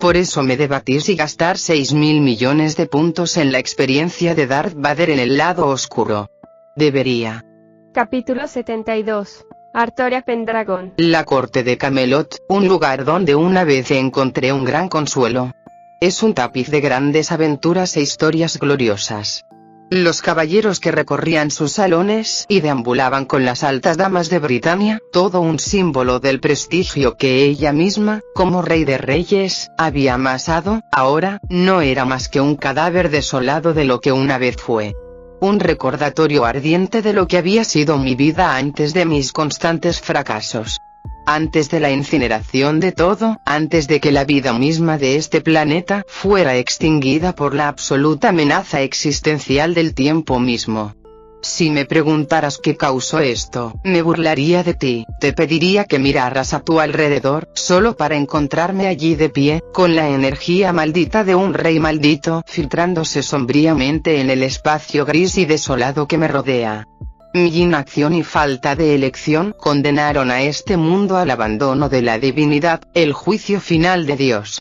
Por eso me debatí si gastar 6.000 millones de puntos en la experiencia de Darth Vader en el lado oscuro. Debería. Capítulo 72. Artoria Pendragon. La corte de Camelot, un lugar donde una vez encontré un gran consuelo. Es un tapiz de grandes aventuras e historias gloriosas. Los caballeros que recorrían sus salones y deambulaban con las altas damas de Britania, todo un símbolo del prestigio que ella misma, como rey de reyes, había amasado, ahora, no era más que un cadáver desolado de lo que una vez fue. Un recordatorio ardiente de lo que había sido mi vida antes de mis constantes fracasos. Antes de la incineración de todo, antes de que la vida misma de este planeta fuera extinguida por la absoluta amenaza existencial del tiempo mismo. Si me preguntaras qué causó esto, me burlaría de ti, te pediría que miraras a tu alrededor, solo para encontrarme allí de pie, con la energía maldita de un rey maldito, filtrándose sombríamente en el espacio gris y desolado que me rodea. Mi inacción y falta de elección condenaron a este mundo al abandono de la divinidad, el juicio final de Dios.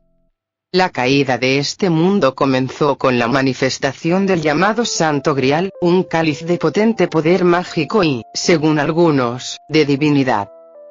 La caída de este mundo comenzó con la manifestación del llamado Santo Grial, un cáliz de potente poder mágico y, según algunos, de divinidad.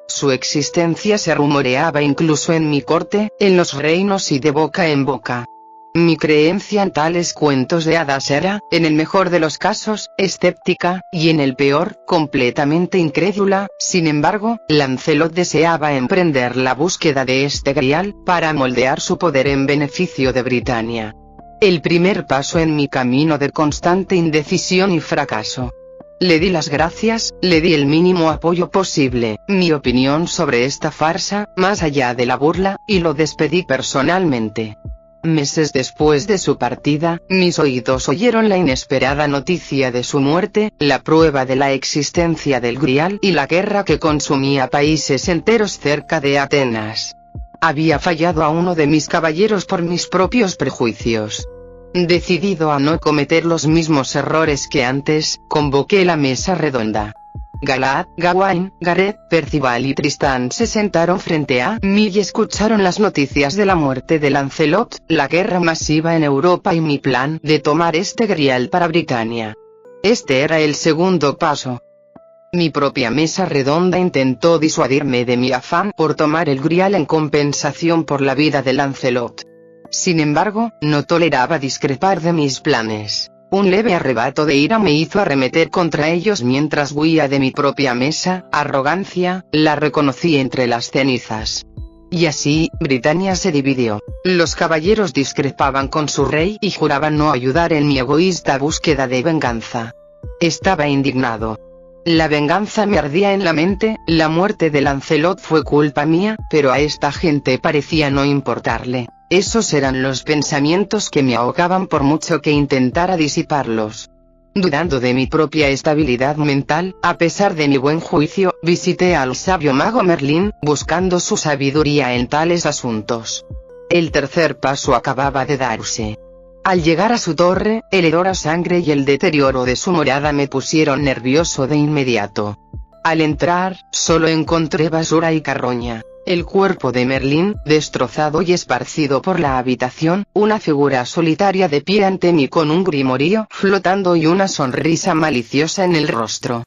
Su existencia se rumoreaba incluso en mi corte, en los reinos y de boca en boca. Mi creencia en tales cuentos de hadas era, en el mejor de los casos, escéptica, y en el peor, completamente incrédula. Sin embargo, Lancelot deseaba emprender la búsqueda de este grial, para moldear su poder en beneficio de Britania. El primer paso en mi camino de constante indecisión y fracaso. Le di las gracias, le di el mínimo apoyo posible, mi opinión sobre esta farsa, más allá de la burla, y lo despedí personalmente. Meses después de su partida, mis oídos oyeron la inesperada noticia de su muerte, la prueba de la existencia del Grial y la guerra que consumía países enteros cerca de Atenas. Había fallado a uno de mis caballeros por mis propios prejuicios. Decidido a no cometer los mismos errores que antes, convoqué la mesa redonda. Galad, Gawain, Gareth, Percival y Tristán se sentaron frente a mí y escucharon las noticias de la muerte de Lancelot, la guerra masiva en Europa y mi plan de tomar este grial para Britania. Este era el segundo paso. Mi propia mesa redonda intentó disuadirme de mi afán por tomar el grial en compensación por la vida de Lancelot. Sin embargo, no toleraba discrepar de mis planes. Un leve arrebato de ira me hizo arremeter contra ellos mientras huía de mi propia mesa. Arrogancia, la reconocí entre las cenizas. Y así, Britania se dividió. Los caballeros discrepaban con su rey y juraban no ayudar en mi egoísta búsqueda de venganza. Estaba indignado. La venganza me ardía en la mente, la muerte de Lancelot fue culpa mía, pero a esta gente parecía no importarle. Esos eran los pensamientos que me ahogaban por mucho que intentara disiparlos. Dudando de mi propia estabilidad mental, a pesar de mi buen juicio, visité al sabio mago Merlín, buscando su sabiduría en tales asuntos. El tercer paso acababa de darse. Al llegar a su torre, el hedor a sangre y el deterioro de su morada me pusieron nervioso de inmediato. Al entrar, solo encontré basura y carroña. El cuerpo de Merlín, destrozado y esparcido por la habitación, una figura solitaria de pie ante mí con un grimorío flotando y una sonrisa maliciosa en el rostro.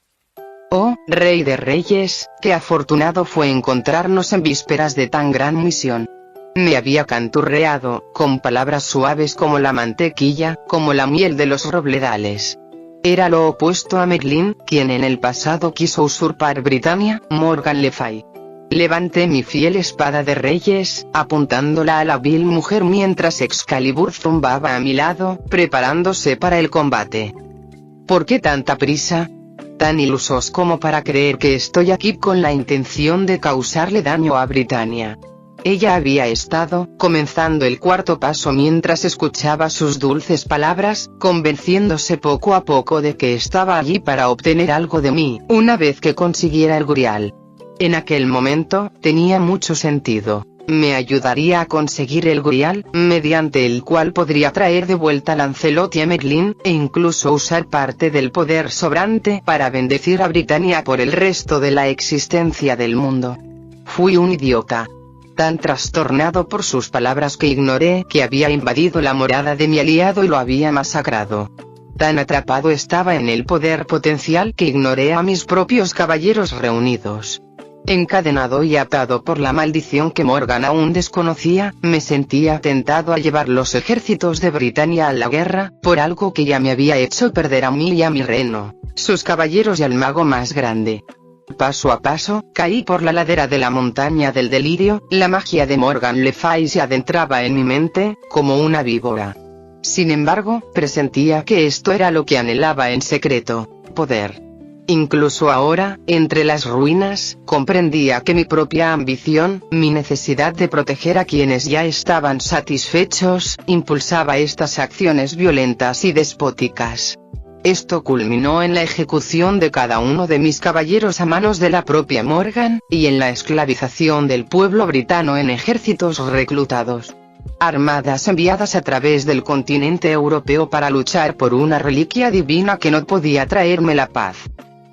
Oh, Rey de Reyes, qué afortunado fue encontrarnos en vísperas de tan gran misión. Me había canturreado, con palabras suaves como la mantequilla, como la miel de los robledales. Era lo opuesto a Merlín, quien en el pasado quiso usurpar Britania, Morgan Le Fay. Levanté mi fiel espada de reyes, apuntándola a la vil mujer mientras Excalibur zumbaba a mi lado, preparándose para el combate. ¿Por qué tanta prisa? Tan ilusos como para creer que estoy aquí con la intención de causarle daño a Britania. Ella había estado, comenzando el cuarto paso mientras escuchaba sus dulces palabras, convenciéndose poco a poco de que estaba allí para obtener algo de mí, una vez que consiguiera el Grial. En aquel momento, tenía mucho sentido. Me ayudaría a conseguir el Grial, mediante el cual podría traer de vuelta a Lancelot y a Merlín, e incluso usar parte del poder sobrante para bendecir a Britania por el resto de la existencia del mundo. Fui un idiota. tan trastornado por sus palabras que ignoré que había invadido la morada de mi aliado y lo había masacrado. Tan atrapado estaba en el poder potencial que ignoré a mis propios caballeros reunidos. Encadenado y atado por la maldición que Morgan aún desconocía, me sentía tentado a llevar los ejércitos de Britania a la guerra, por algo que ya me había hecho perder a mí y a mi reino, sus caballeros y al mago más grande. Paso a paso, caí por la ladera de la montaña del delirio, la magia de Morgan Le Fay se adentraba en mi mente, como una víbora. Sin embargo, presentía que esto era lo que anhelaba en secreto: poder. Incluso ahora, entre las ruinas, comprendía que mi propia ambición, mi necesidad de proteger a quienes ya estaban satisfechos, impulsaba estas acciones violentas y despóticas. Esto culminó en la ejecución de cada uno de mis caballeros a manos de la propia Morgan, y en la esclavización del pueblo britano en ejércitos reclutados. Armadas enviadas a través del continente europeo para luchar por una reliquia divina que no podía traerme la paz.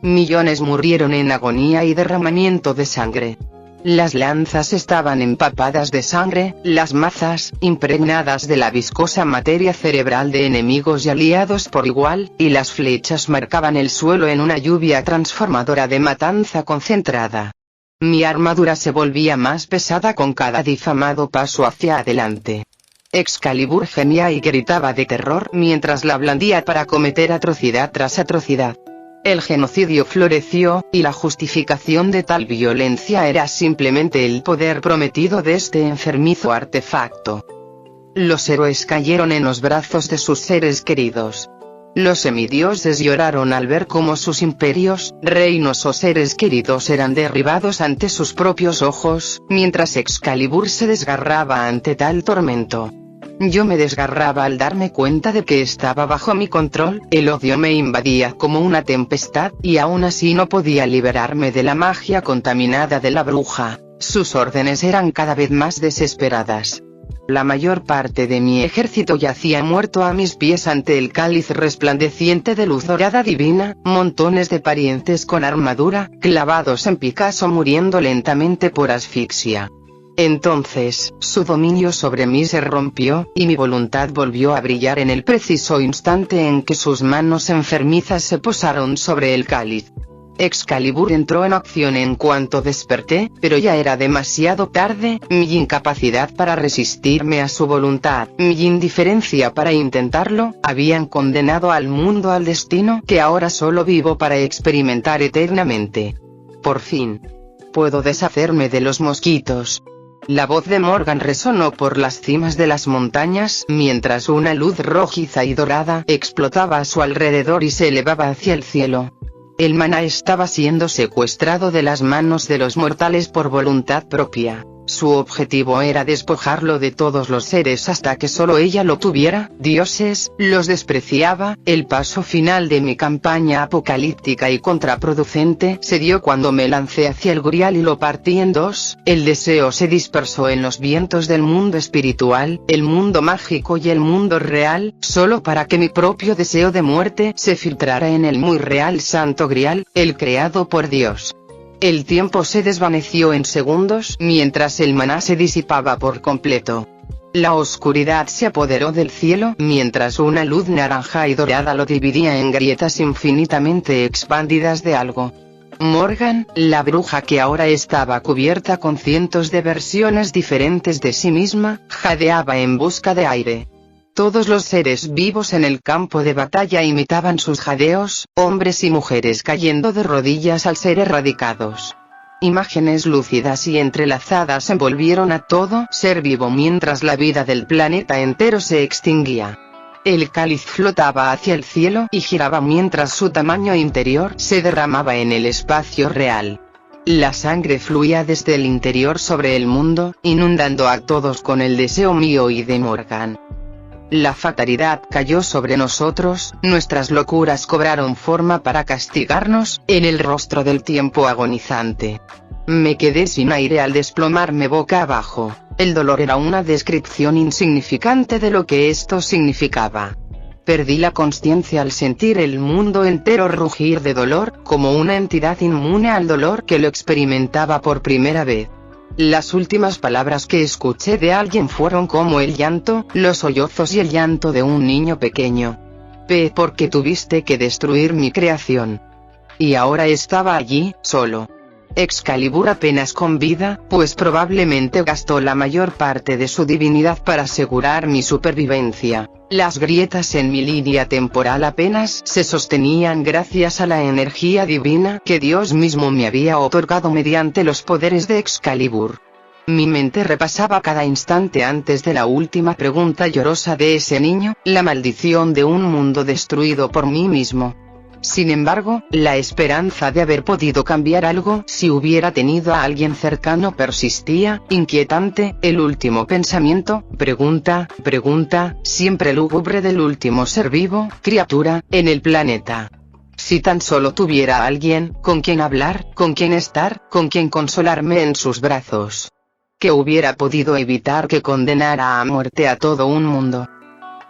Millones murieron en agonía y derramamiento de sangre. Las lanzas estaban empapadas de sangre, las mazas, impregnadas de la viscosa materia cerebral de enemigos y aliados por igual, y las flechas marcaban el suelo en una lluvia transformadora de matanza concentrada. Mi armadura se volvía más pesada con cada difamado paso hacia adelante. Excalibur gemía y gritaba de terror mientras la blandía para cometer atrocidad tras atrocidad. El genocidio floreció, y la justificación de tal violencia era simplemente el poder prometido de este enfermizo artefacto. Los héroes cayeron en los brazos de sus seres queridos. Los semidioses lloraron al ver cómo sus imperios, reinos o seres queridos eran derribados ante sus propios ojos, mientras Excalibur se desgarraba ante tal tormento. Yo me desgarraba al darme cuenta de que estaba bajo mi control, el odio me invadía como una tempestad, y aún así no podía liberarme de la magia contaminada de la bruja. Sus órdenes eran cada vez más desesperadas. La mayor parte de mi ejército yacía muerto a mis pies ante el cáliz resplandeciente de luz dorada divina, montones de parientes con armadura, clavados en Picasso muriendo lentamente por asfixia. Entonces, su dominio sobre mí se rompió, y mi voluntad volvió a brillar en el preciso instante en que sus manos enfermizas se posaron sobre el cáliz. Excalibur entró en acción en cuanto desperté, pero ya era demasiado tarde. Mi incapacidad para resistirme a su voluntad, mi indiferencia para intentarlo, habían condenado al mundo al destino que ahora solo vivo para experimentar eternamente. Por fin. Puedo deshacerme de los mosquitos. La voz de Morgan resonó por las cimas de las montañas, mientras una luz rojiza y dorada explotaba a su alrededor y se elevaba hacia el cielo. El maná estaba siendo secuestrado de las manos de los mortales por voluntad propia. Su objetivo era despojarlo de todos los seres hasta que solo ella lo tuviera. Dioses, los despreciaba. El paso final de mi campaña apocalíptica y contraproducente se dio cuando me lancé hacia el Grial y lo partí en dos. El deseo se dispersó en los vientos del mundo espiritual, el mundo mágico y el mundo real, solo para que mi propio deseo de muerte se filtrara en el muy real Santo Grial, el creado por Dios. El tiempo se desvaneció en segundos mientras el maná se disipaba por completo. La oscuridad se apoderó del cielo mientras una luz naranja y dorada lo dividía en grietas infinitamente expandidas de algo. Morgan, la bruja que ahora estaba cubierta con cientos de versiones diferentes de sí misma, jadeaba en busca de aire. Todos los seres vivos en el campo de batalla imitaban sus jadeos, hombres y mujeres cayendo de rodillas al ser erradicados. Imágenes lúcidas y entrelazadas envolvieron a todo ser vivo mientras la vida del planeta entero se extinguía. El cáliz flotaba hacia el cielo y giraba mientras su tamaño interior se derramaba en el espacio real. La sangre fluía desde el interior sobre el mundo, inundando a todos con el deseo mío y de Morgan. La fatalidad cayó sobre nosotros, nuestras locuras cobraron forma para castigarnos, en el rostro del tiempo agonizante. Me quedé sin aire al desplomarme boca abajo. El dolor era una descripción insignificante de lo que esto significaba. Perdí la consciencia al sentir el mundo entero rugir de dolor, como una entidad inmune al dolor que lo experimentaba por primera vez. Las últimas palabras que escuché de alguien fueron como el llanto, los sollozos y el llanto de un niño pequeño. Porque tuviste que destruir mi creación. Y ahora estaba allí, solo. Excalibur apenas con vida, pues probablemente gastó la mayor parte de su divinidad para asegurar mi supervivencia. Las grietas en mi línea temporal apenas se sostenían gracias a la energía divina que Dios mismo me había otorgado mediante los poderes de Excalibur. Mi mente repasaba cada instante antes de la última pregunta llorosa de ese niño, la maldición de un mundo destruido por mí mismo. Sin embargo, la esperanza de haber podido cambiar algo si hubiera tenido a alguien cercano persistía, inquietante, el último pensamiento, pregunta, siempre lúgubre del último ser vivo, criatura, en el planeta. Si tan solo tuviera a alguien, con quien hablar, con quien estar, con quien consolarme en sus brazos. Que hubiera podido evitar que condenara a muerte a todo un mundo.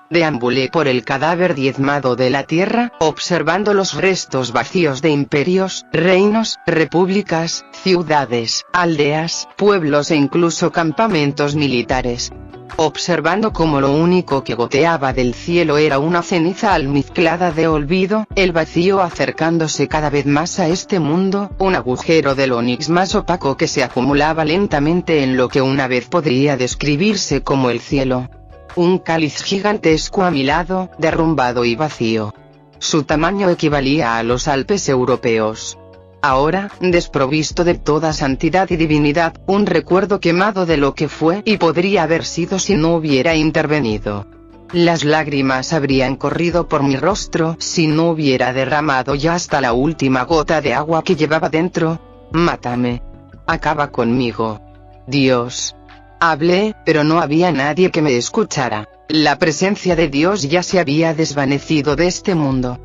Deambulé por el cadáver diezmado de la tierra, observando los restos vacíos de imperios, reinos, repúblicas, ciudades, aldeas, pueblos e incluso campamentos militares. Observando cómo lo único que goteaba del cielo era una ceniza almizclada de olvido, el vacío acercándose cada vez más a este mundo, un agujero del onix más opaco que se acumulaba lentamente en lo que una vez podría describirse como el cielo. Un cáliz gigantesco a mi lado, derrumbado y vacío. Su tamaño equivalía a los Alpes europeos. Ahora, desprovisto de toda santidad y divinidad, un recuerdo quemado de lo que fue y podría haber sido si no hubiera intervenido. Las lágrimas habrían corrido por mi rostro si no hubiera derramado ya hasta la última gota de agua que llevaba dentro. Mátame. Acaba conmigo. Dios. Hablé, pero no había nadie que me escuchara. La presencia de Dios ya se había desvanecido de este mundo.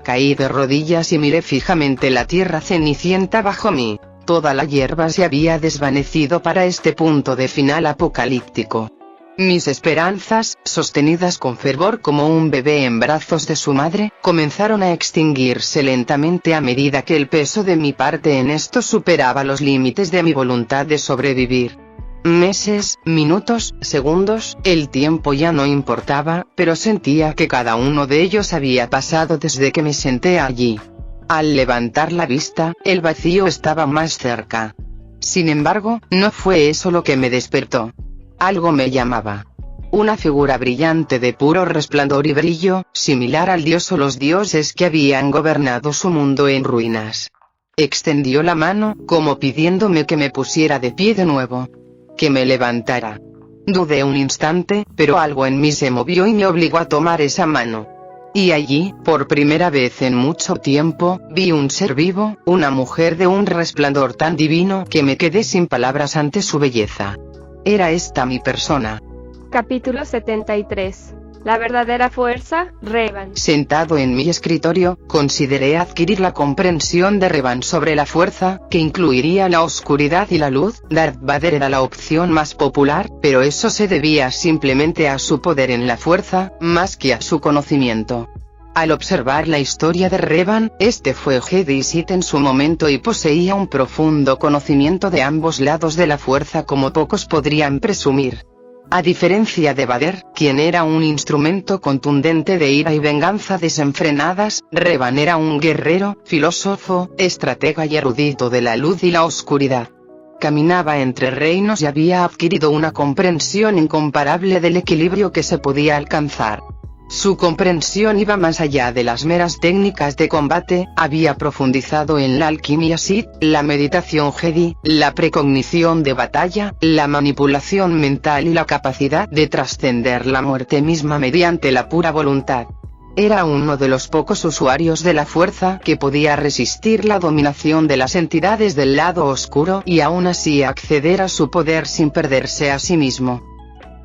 Caí de rodillas y miré fijamente la tierra cenicienta bajo mí. Toda la hierba se había desvanecido para este punto de final apocalíptico. Mis esperanzas, sostenidas con fervor como un bebé en brazos de su madre, comenzaron a extinguirse lentamente a medida que el peso de mi parte en esto superaba los límites de mi voluntad de sobrevivir. Meses, minutos, segundos, el tiempo ya no importaba, pero sentía que cada uno de ellos había pasado desde que me senté allí. Al levantar la vista, el vacío estaba más cerca. Sin embargo, no fue eso lo que me despertó. Algo me llamaba. Una figura brillante de puro resplandor y brillo, similar al dios o los dioses que habían gobernado su mundo en ruinas. Extendió la mano, como pidiéndome que me pusiera de pie de nuevo. Que me levantara. Dudé un instante, pero algo en mí se movió y me obligó a tomar esa mano. Y allí, por primera vez en mucho tiempo, vi un ser vivo, una mujer de un resplandor tan divino que me quedé sin palabras ante su belleza. Era esta mi persona. Capítulo 73. La verdadera fuerza, Revan. Sentado en mi escritorio, consideré adquirir la comprensión de Revan sobre la fuerza, que incluiría la oscuridad y la luz. Darth Vader era la opción más popular, pero eso se debía simplemente a su poder en la fuerza, más que a su conocimiento. Al observar la historia de Revan, este fue Jedi Sith en su momento y poseía un profundo conocimiento de ambos lados de la fuerza como pocos podrían presumir. A diferencia de Vader, quien era un instrumento contundente de ira y venganza desenfrenadas, Revan era un guerrero, filósofo, estratega y erudito de la luz y la oscuridad. Caminaba entre reinos y había adquirido una comprensión incomparable del equilibrio que se podía alcanzar. Su comprensión iba más allá de las meras técnicas de combate, había profundizado en la alquimia Sith, la meditación Jedi, la precognición de batalla, la manipulación mental y la capacidad de trascender la muerte misma mediante la pura voluntad. Era uno de los pocos usuarios de la fuerza que podía resistir la dominación de las entidades del lado oscuro y aún así acceder a su poder sin perderse a sí mismo.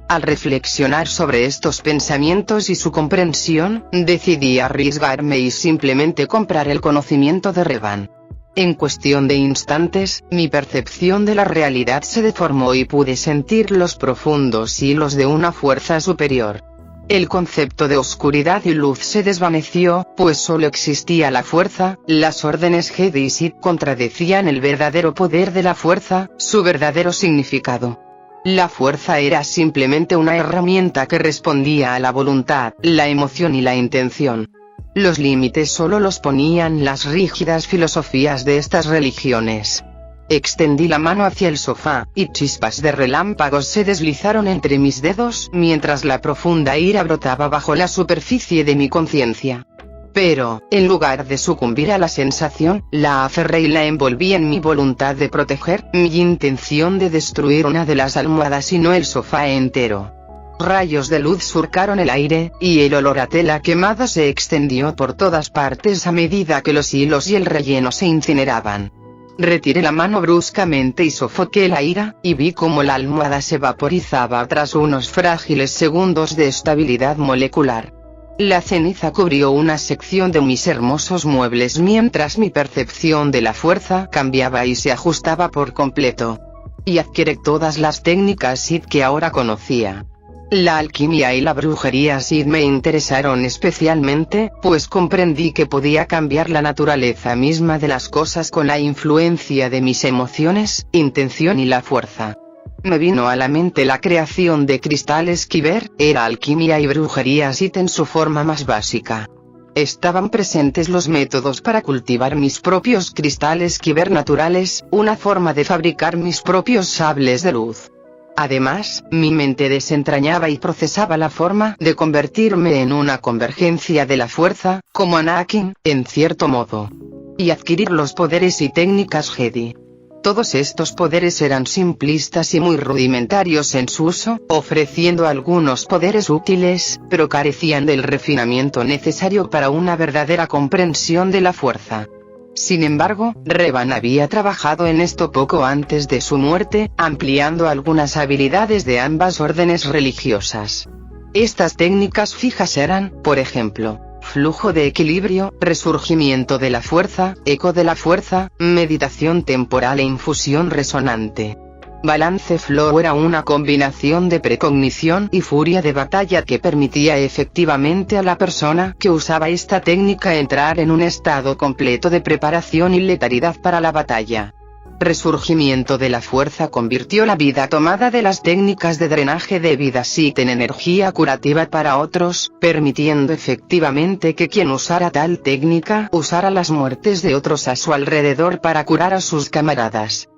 Al reflexionar sobre estos pensamientos y su comprensión, decidí arriesgarme y simplemente comprar el conocimiento de Revan. En cuestión de instantes, mi percepción de la realidad se deformó y pude sentir los profundos hilos de una fuerza superior. El concepto de oscuridad y luz se desvaneció, pues solo existía la fuerza. Las órdenes Jedi y Sith contradecían el verdadero poder de la fuerza, su verdadero significado. La fuerza era simplemente una herramienta que respondía a la voluntad, la emoción y la intención. Los límites solo los ponían las rígidas filosofías de estas religiones. Extendí la mano hacia el sofá, y chispas de relámpagos se deslizaron entre mis dedos, mientras la profunda ira brotaba bajo la superficie de mi conciencia. Pero, en lugar de sucumbir a la sensación, la aferré y la envolví en mi voluntad de proteger, mi intención de destruir una de las almohadas y no el sofá entero. Rayos de luz surcaron el aire, y el olor a tela quemada se extendió por todas partes a medida que los hilos y el relleno se incineraban. Retiré la mano bruscamente y sofoqué la ira, y vi cómo la almohada se vaporizaba tras unos frágiles segundos de estabilidad molecular. La ceniza cubrió una sección de mis hermosos muebles mientras mi percepción de la fuerza cambiaba y se ajustaba por completo. Y adquirí todas las técnicas Sith que ahora conocía. La alquimia y la brujería Sith me interesaron especialmente, pues comprendí que podía cambiar la naturaleza misma de las cosas con la influencia de mis emociones, intención y la fuerza. Me vino a la mente la creación de cristales Kyber. Era alquimia y brujería Sith en su forma más básica. Estaban presentes los métodos para cultivar mis propios cristales Kyber naturales, una forma de fabricar mis propios sables de luz. Además, mi mente desentrañaba y procesaba la forma de convertirme en una convergencia de la fuerza, como Anakin, en cierto modo. Y adquirir los poderes y técnicas Jedi. Todos estos poderes eran simplistas y muy rudimentarios en su uso, ofreciendo algunos poderes útiles, pero carecían del refinamiento necesario para una verdadera comprensión de la fuerza. Sin embargo, Revan había trabajado en esto poco antes de su muerte, ampliando algunas habilidades de ambas órdenes religiosas. Estas técnicas fijas eran, por ejemplo, flujo de equilibrio, resurgimiento de la fuerza, eco de la fuerza, meditación temporal e infusión resonante. Balance Flow era una combinación de precognición y furia de batalla que permitía efectivamente a la persona que usaba esta técnica entrar en un estado completo de preparación y letalidad para la batalla. Resurgimiento de la fuerza convirtió la vida tomada de las técnicas de drenaje de vida Sith en energía curativa para otros, permitiendo efectivamente que quien usara tal técnica usara las muertes de otros a su alrededor para curar a sus camaradas.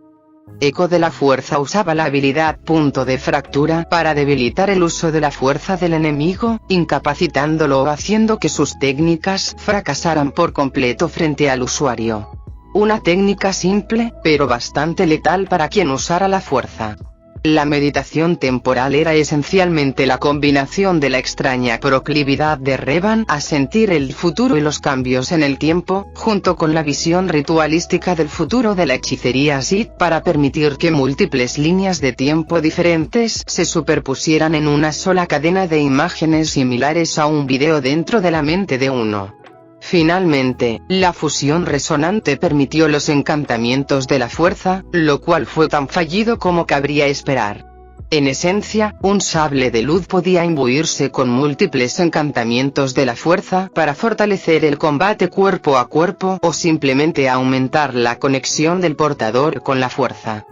Eco de la fuerza usaba la habilidad punto de fractura para debilitar el uso de la fuerza del enemigo, incapacitándolo o haciendo que sus técnicas fracasaran por completo frente al usuario. Una técnica simple, pero bastante letal para quien usara la fuerza. La meditación temporal era esencialmente la combinación de la extraña proclividad de Revan a sentir el futuro y los cambios en el tiempo, junto con la visión ritualística del futuro de la hechicería Sith para permitir que múltiples líneas de tiempo diferentes se superpusieran en una sola cadena de imágenes similares a un video dentro de la mente de uno. Finalmente, la fusión resonante permitió los encantamientos de la fuerza, lo cual fue tan fallido como cabría esperar. En esencia, un sable de luz podía imbuirse con múltiples encantamientos de la fuerza para fortalecer el combate cuerpo a cuerpo o simplemente aumentar la conexión del portador con la fuerza.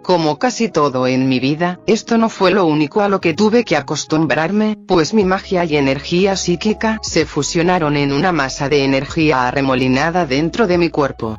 Como casi todo en mi vida, esto no fue lo único a lo que tuve que acostumbrarme, pues mi magia y energía psíquica se fusionaron en una masa de energía arremolinada dentro de mi cuerpo.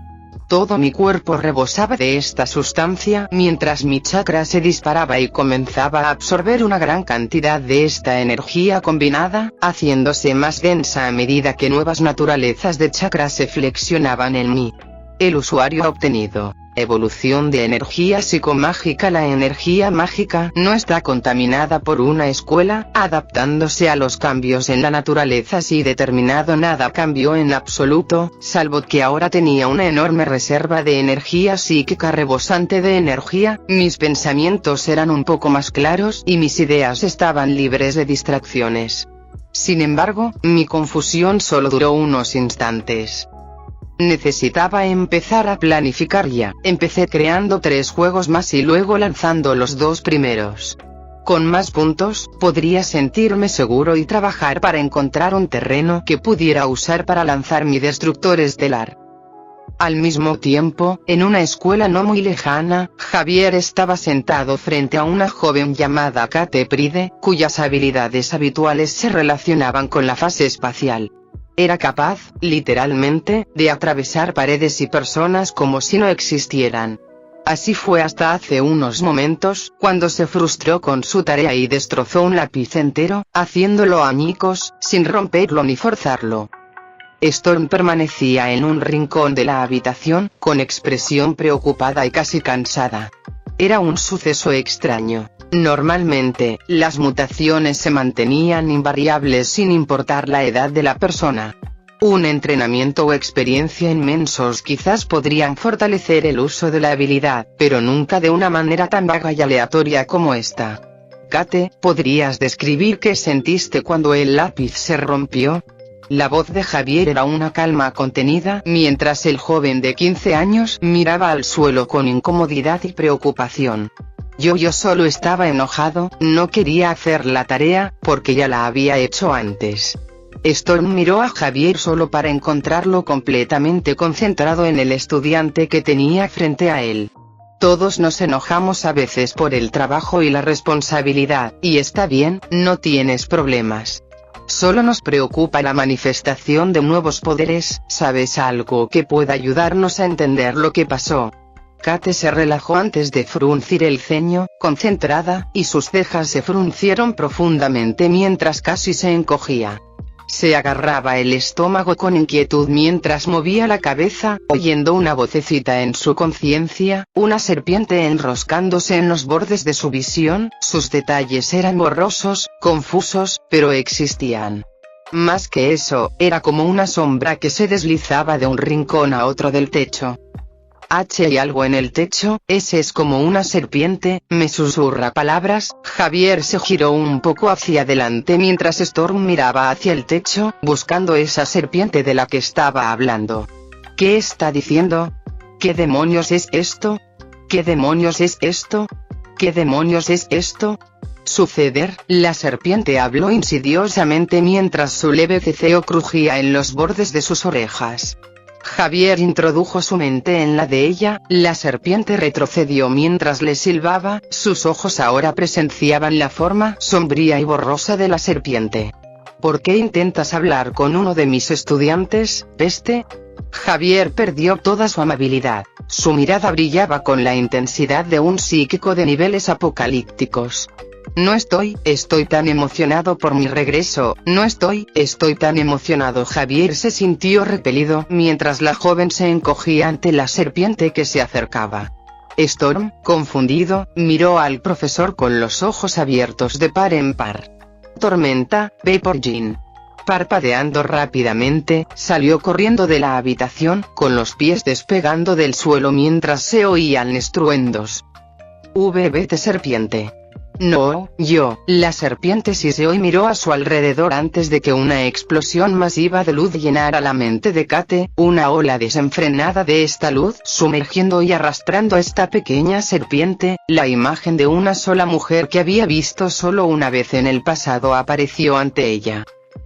Todo mi cuerpo rebosaba de esta sustancia mientras mi chakra se disparaba y comenzaba a absorber una gran cantidad de esta energía combinada, haciéndose más densa a medida que nuevas naturalezas de chakra se flexionaban en mí. El usuario obtenido. Evolución de energía psicomágica. La energía mágica no está contaminada por una escuela, adaptándose a los cambios en la naturaleza. Si determinado nada cambió en absoluto, salvo que ahora tenía una enorme reserva de energía psíquica rebosante de energía, mis pensamientos eran un poco más claros y mis ideas estaban libres de distracciones. Sin embargo, mi confusión solo duró unos instantes. Necesitaba empezar a planificar ya. Empecé creando 3 juegos más y luego lanzando los 2 primeros. Con más puntos, podría sentirme seguro y trabajar para encontrar un terreno que pudiera usar para lanzar mi destructor estelar. Al mismo tiempo, en una escuela no muy lejana, Javier estaba sentado frente a una joven llamada Kate Pride, cuyas habilidades habituales se relacionaban con la fase espacial. Era capaz, literalmente, de atravesar paredes y personas como si no existieran. Así fue hasta hace unos momentos, cuando se frustró con su tarea y destrozó un lápiz entero, haciéndolo añicos, sin romperlo ni forzarlo. Storm permanecía en un rincón de la habitación, con expresión preocupada y casi cansada. Era un suceso extraño. Normalmente, las mutaciones se mantenían invariables sin importar la edad de la persona. Un entrenamiento o experiencia inmensos quizás podrían fortalecer el uso de la habilidad, pero nunca de una manera tan vaga y aleatoria como esta. Kate, ¿podrías describir qué sentiste cuando el lápiz se rompió? La voz de Javier era una calma contenida, mientras el joven de 15 años miraba al suelo con incomodidad y preocupación. Yo solo estaba enojado, no quería hacer la tarea, porque ya la había hecho antes. Storm miró a Javier solo para encontrarlo completamente concentrado en el estudiante que tenía frente a él. Todos nos enojamos a veces por el trabajo y la responsabilidad, y está bien, no tienes problemas. Solo nos preocupa la manifestación de nuevos poderes. ¿Sabes algo que pueda ayudarnos a entender lo que pasó? Kate se relajó antes de fruncir el ceño, concentrada, y sus cejas se fruncieron profundamente mientras casi se encogía. Se agarraba el estómago con inquietud mientras movía la cabeza, oyendo una vocecita en su conciencia, una serpiente enroscándose en los bordes de su visión. Sus detalles eran borrosos, confusos, pero existían. Más que eso, era como una sombra que se deslizaba de un rincón a otro del techo. ¿Hay algo en el techo? Ese es como una serpiente, me susurra palabras. Javier se giró un poco hacia adelante mientras Storm miraba hacia el techo, buscando esa serpiente de la que estaba hablando. ¿Qué está diciendo? ¿Qué demonios es esto? ¿Qué demonios es esto? ¿Qué demonios es esto? Suceder, la serpiente habló insidiosamente mientras su leve ceceo crujía en los bordes de sus orejas. Javier introdujo su mente en la de ella, la serpiente retrocedió mientras le silbaba, sus ojos ahora presenciaban la forma sombría y borrosa de la serpiente. ¿Por qué intentas hablar con uno de mis estudiantes, peste? Javier perdió toda su amabilidad, su mirada brillaba con la intensidad de un psíquico de niveles apocalípticos. No estoy tan emocionado por mi regreso, estoy tan emocionado. Javier se sintió repelido mientras la joven se encogía ante la serpiente que se acercaba. Storm, confundido, miró al profesor con los ojos abiertos de par en par. Tormenta, ve por Jean. Parpadeando rápidamente, salió corriendo de la habitación, con los pies despegando del suelo mientras se oían estruendos. Vete serpiente. No, la serpiente siseó y miró a su alrededor antes de que una explosión masiva de luz llenara la mente de Kate, una ola desenfrenada de esta luz sumergiendo y arrastrando a esta pequeña serpiente. La imagen de una sola mujer que había visto solo una vez en el pasado apareció ante ella.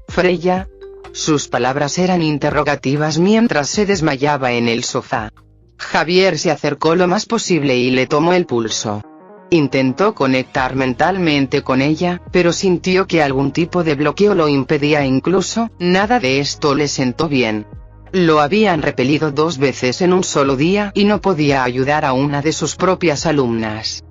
Freya. Sus palabras eran interrogativas mientras se desmayaba en el sofá. Javier se acercó lo más posible y le tomó el pulso. Intentó conectar mentalmente con ella, pero sintió que algún tipo de bloqueo lo impedía. Incluso, nada de esto le sentó bien. Lo habían repelido 2 veces en un solo día y no podía ayudar a una de sus propias alumnas.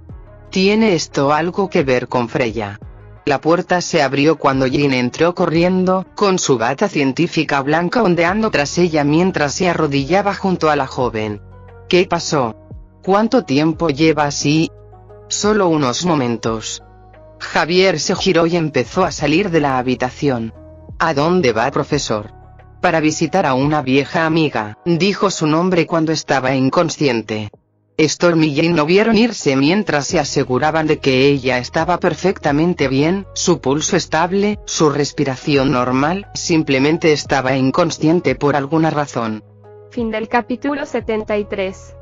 ¿Tiene esto algo que ver con Freya? La puerta se abrió cuando Jean entró corriendo, con su bata científica blanca ondeando tras ella mientras se arrodillaba junto a la joven. ¿Qué pasó? ¿Cuánto tiempo lleva así? Solo unos momentos. Javier se giró y empezó a salir de la habitación. ¿A dónde va, profesor? Para visitar a una vieja amiga, dijo su nombre cuando estaba inconsciente. Storm y Jane lo vieron irse mientras se aseguraban de que ella estaba perfectamente bien, su pulso estable, su respiración normal, simplemente estaba inconsciente por alguna razón. Fin del capítulo 73.